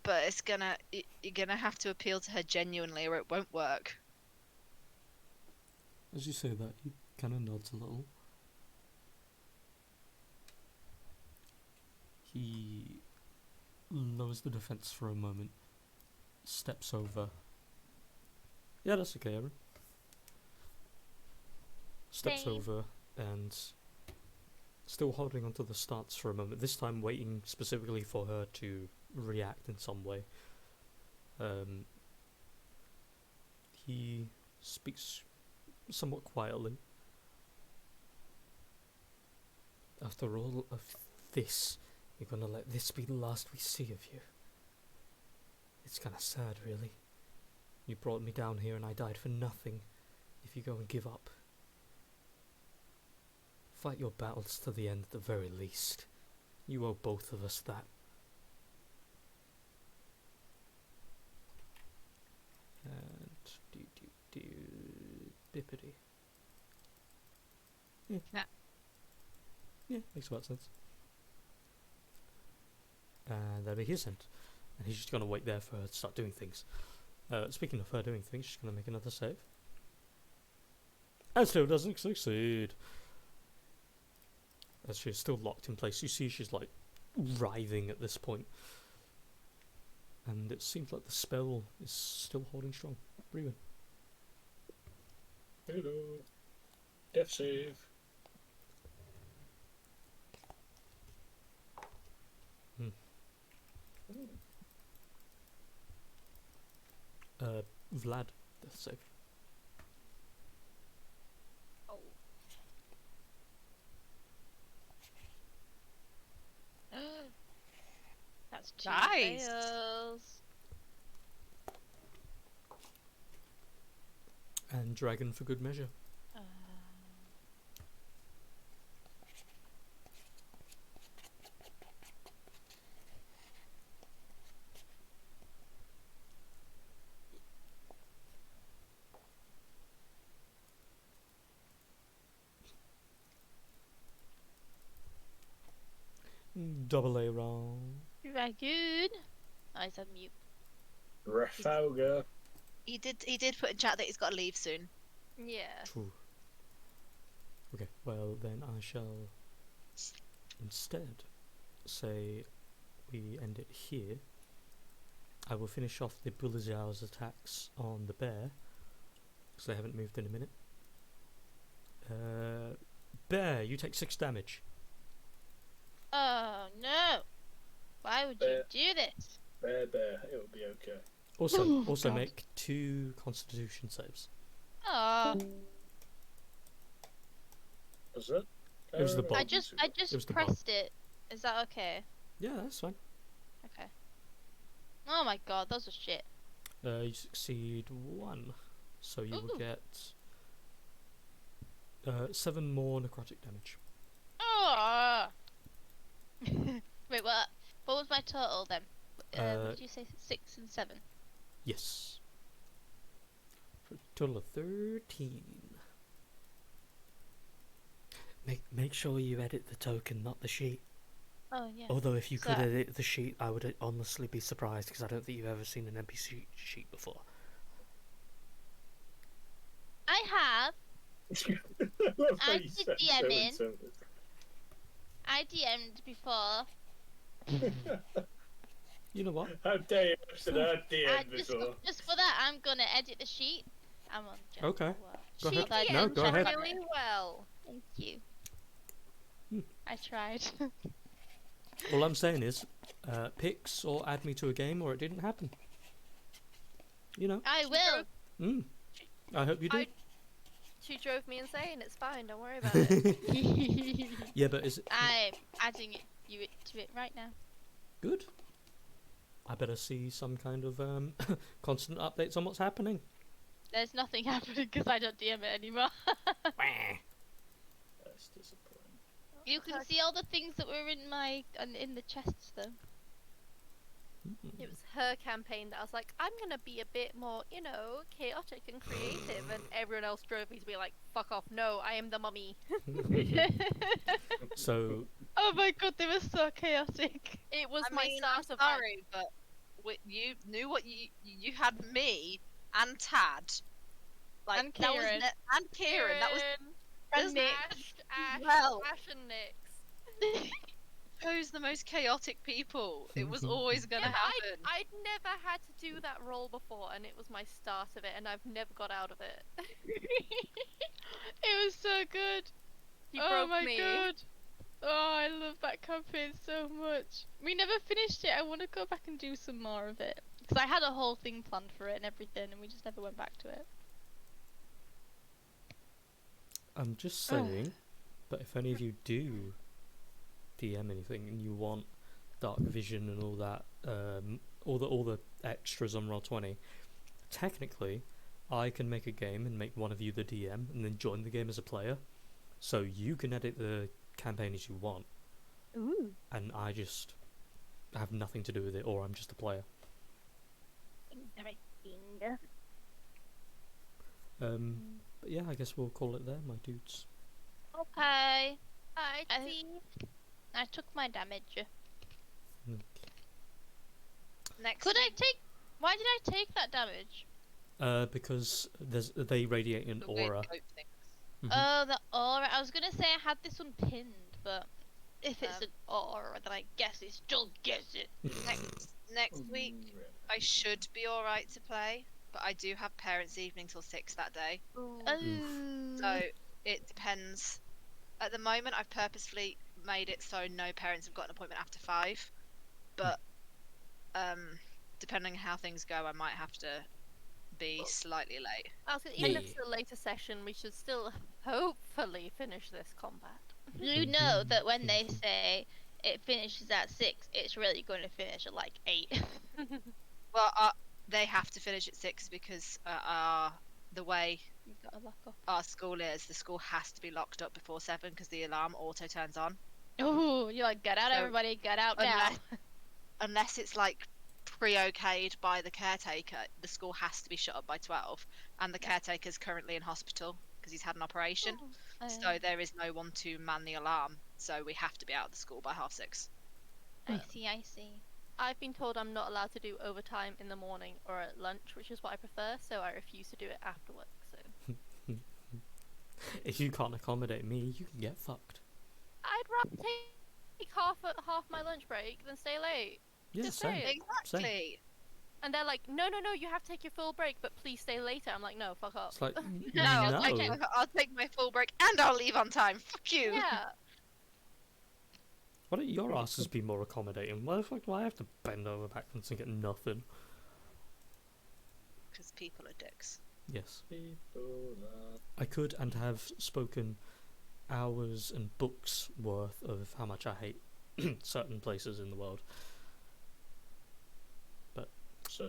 but you're gonna have to appeal to her genuinely, or it won't work. As you say that, he kind of nods a little. He lowers the defense for a moment, steps over. Yeah, that's okay, Aaron. Steps Same. over and still holding onto the stance for a moment, this time waiting specifically for her to react in some way. He speaks somewhat quietly. After all of this, you're gonna let this be the last we see of you. It's kinda sad, really. You brought me down here and I died for nothing. If you go and give up, fight your battles to the end at the very least. You owe both of us that. And bippity. Yeah. Yeah, makes about sense. And that'll be his end. And he's just gonna wait there for her to start doing things. Speaking of her doing things, she's gonna make another save. And still doesn't succeed. As she's still locked in place, you see she's like writhing at this point. And it seems like the spell is still holding strong. Breathing. Hello. Death save. Vlad, death save. Oh. That's 2 Nice. fails. And dragon for good measure. Double A roll. Dragoon. I said mute. Trafalgar. He did put in chat that he's got to leave soon. Yeah. True. Okay, well then I shall instead say we end it here. I will finish off the Bulizao's attacks on the bear, because they haven't moved in a minute. Bear, you take 6 damage. Oh no! Why would you do this? Bear, it'll be okay. Also God. make 2 Constitution saves. Oh, Was that? It was the don't know. bolt. I It just was the bolt. pressed it. Is that okay? Yeah, that's fine. Okay. Oh my god, those are shit. You succeed 1, so you will Ooh. get 7 more necrotic damage. Oh. Wait, what? What was my total then? What did you say? 6 and 7. Yes. For a total of 13. Make sure you edit the token, not the sheet. Oh yeah. Although if you could So- edit the sheet, I would honestly be surprised, because I don't think you've ever seen an NPC sheet before. I have. I love how I you did said DM so in. intently. I DM'd before. You know what? How dare you have said I DM Just before? for that, I'm gonna edit the sheet. I'm on. Okay. Go Sheet ahead. like No, in go chat ahead. on Really it. well. Thank you. Hmm. I tried. All I'm saying is, picks or add me to a game, or it didn't happen. You know. I will. I hope you do. She drove me insane. It's fine. Don't worry about it. Yeah, but is it I'm adding you to it right now. good? I better see some kind of constant updates on what's happening. There's nothing happening because I don't DM it anymore. That's disappointing. You can see all the things that were in my in the chests though. It was her campaign that I was like, I'm gonna be a bit more, chaotic and creative, and everyone else drove me to be like, fuck off, no, I am the mummy. So Oh my god, they were so chaotic. It was I my mean, start I'm of sorry, but you knew what you had me and Tad, like And that was Kieran. and Kieran. That was And Nick. Ash, Well. Ash and Nyx. chose the most chaotic people. It was always gonna Yeah, but happen. I'd never had to do that role before, and it was my start of it, and I've never got out of it. It was so good. He Oh broke my me. god. Oh, I love that campaign so much. We never finished it. I want to go back and do some more of it. Because I had a whole thing planned for it and everything, and we just never went back to it. I'm just Oh. saying, but if any of you do DM anything and you want dark vision and all that, all the extras on Roll20, technically, I can make a game and make one of you the DM and then join the game as a player, so you can edit the campaign as you want, Ooh. and I just have nothing to do with it, or I'm just a player. Interesting. But yeah, I guess we'll call it there, my dudes. Okay. I I- see. I took my damage. Next Could I take... Why did I take that damage? Because they radiate an the weird aura. goat things. Mhm. Oh, the aura. I was gonna say I had this one pinned, but if it's Um, an aura, then I guess it still gets it. Next week, I should be alright to play, but I do have parents' evening till 6 that day. Oh. So it depends. At the moment, I've purposefully made it so no parents have got an appointment after 5. But depending on how things go, I might have to be slightly late. I was gonna, even if Yeah. it's a later session, we should still hopefully finish this combat. You know that when they say it finishes at 6, it's really going to finish at like 8. Well, they have to finish at 6 because the way You've got to lock off. our school is, the school has to be locked up before 7 because the alarm auto turns on. Oh, you're like, get out, So, everybody, get out now. Unless it's like pre-okayed by the caretaker, the school has to be shut up by 12, and the caretaker's currently in hospital because he's had an operation. So there is no one to man the alarm, so we have to be out of the school by 6:30. I see, I see. I've been told I'm not allowed to do overtime in the morning or at lunch, which is what I prefer, so I refuse to do it after work. So If you can't accommodate me, you can get fucked. I'd rather take half my lunch break than stay late. Yeah, Just same. saying. Exactly. And they're like, no, you have to take your full break, but please stay later. I'm like, no, fuck up. It's like, No, no. I'll take my full break and I'll leave on time. Fuck you. Yeah. Why don't your asses be more accommodating? Why the fuck do I have to bend over backwards and get nothing? Because people are dicks. Yes. People are... I could and have spoken hours and books worth of how much I hate certain places in the world.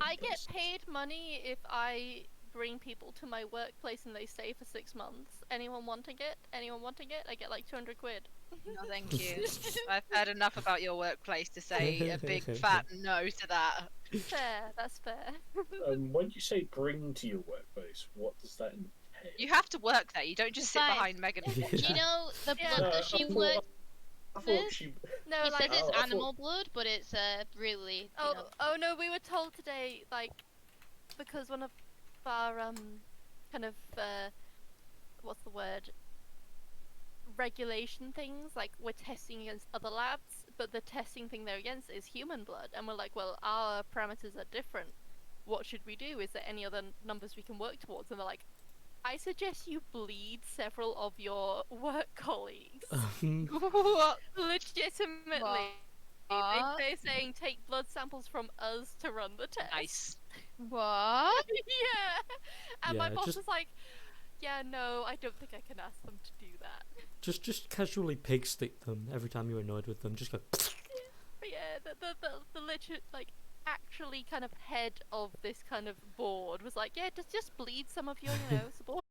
I get paid money if I bring people to my workplace and they stay for 6 months. Anyone wanting it? I get like 200 quid. No, thank you. I've heard enough about your workplace to say a big fat no to that. Fair, that's fair. When you say bring to your workplace, what does that entail? You have to work there. You don't just sit Fine. behind Megan. Yeah. Do you know the Yeah. blood that she works? I thought she... No, He like, says it's Oh, I animal blood, but it's really. oh no, we were told today, like, because one of our kind of what's the word? Regulation things, like we're testing against other labs, but the testing thing they're against is human blood, and we're like, well, our parameters are different. What should we do? Is there any other numbers we can work towards? And they're like, I suggest you bleed several of your work colleagues. What? Legitimately. What? They're saying take blood samples from us to run the test. Nice. What? Yeah. And my Yeah, boss just- was like, yeah, no, I don't think I can ask them to do that. Just casually pig stick them every time you're annoyed with them. Just go. But yeah, the legit, like, actually kind of head of this kind of board was like, yeah, just bleed some of your, subordinates.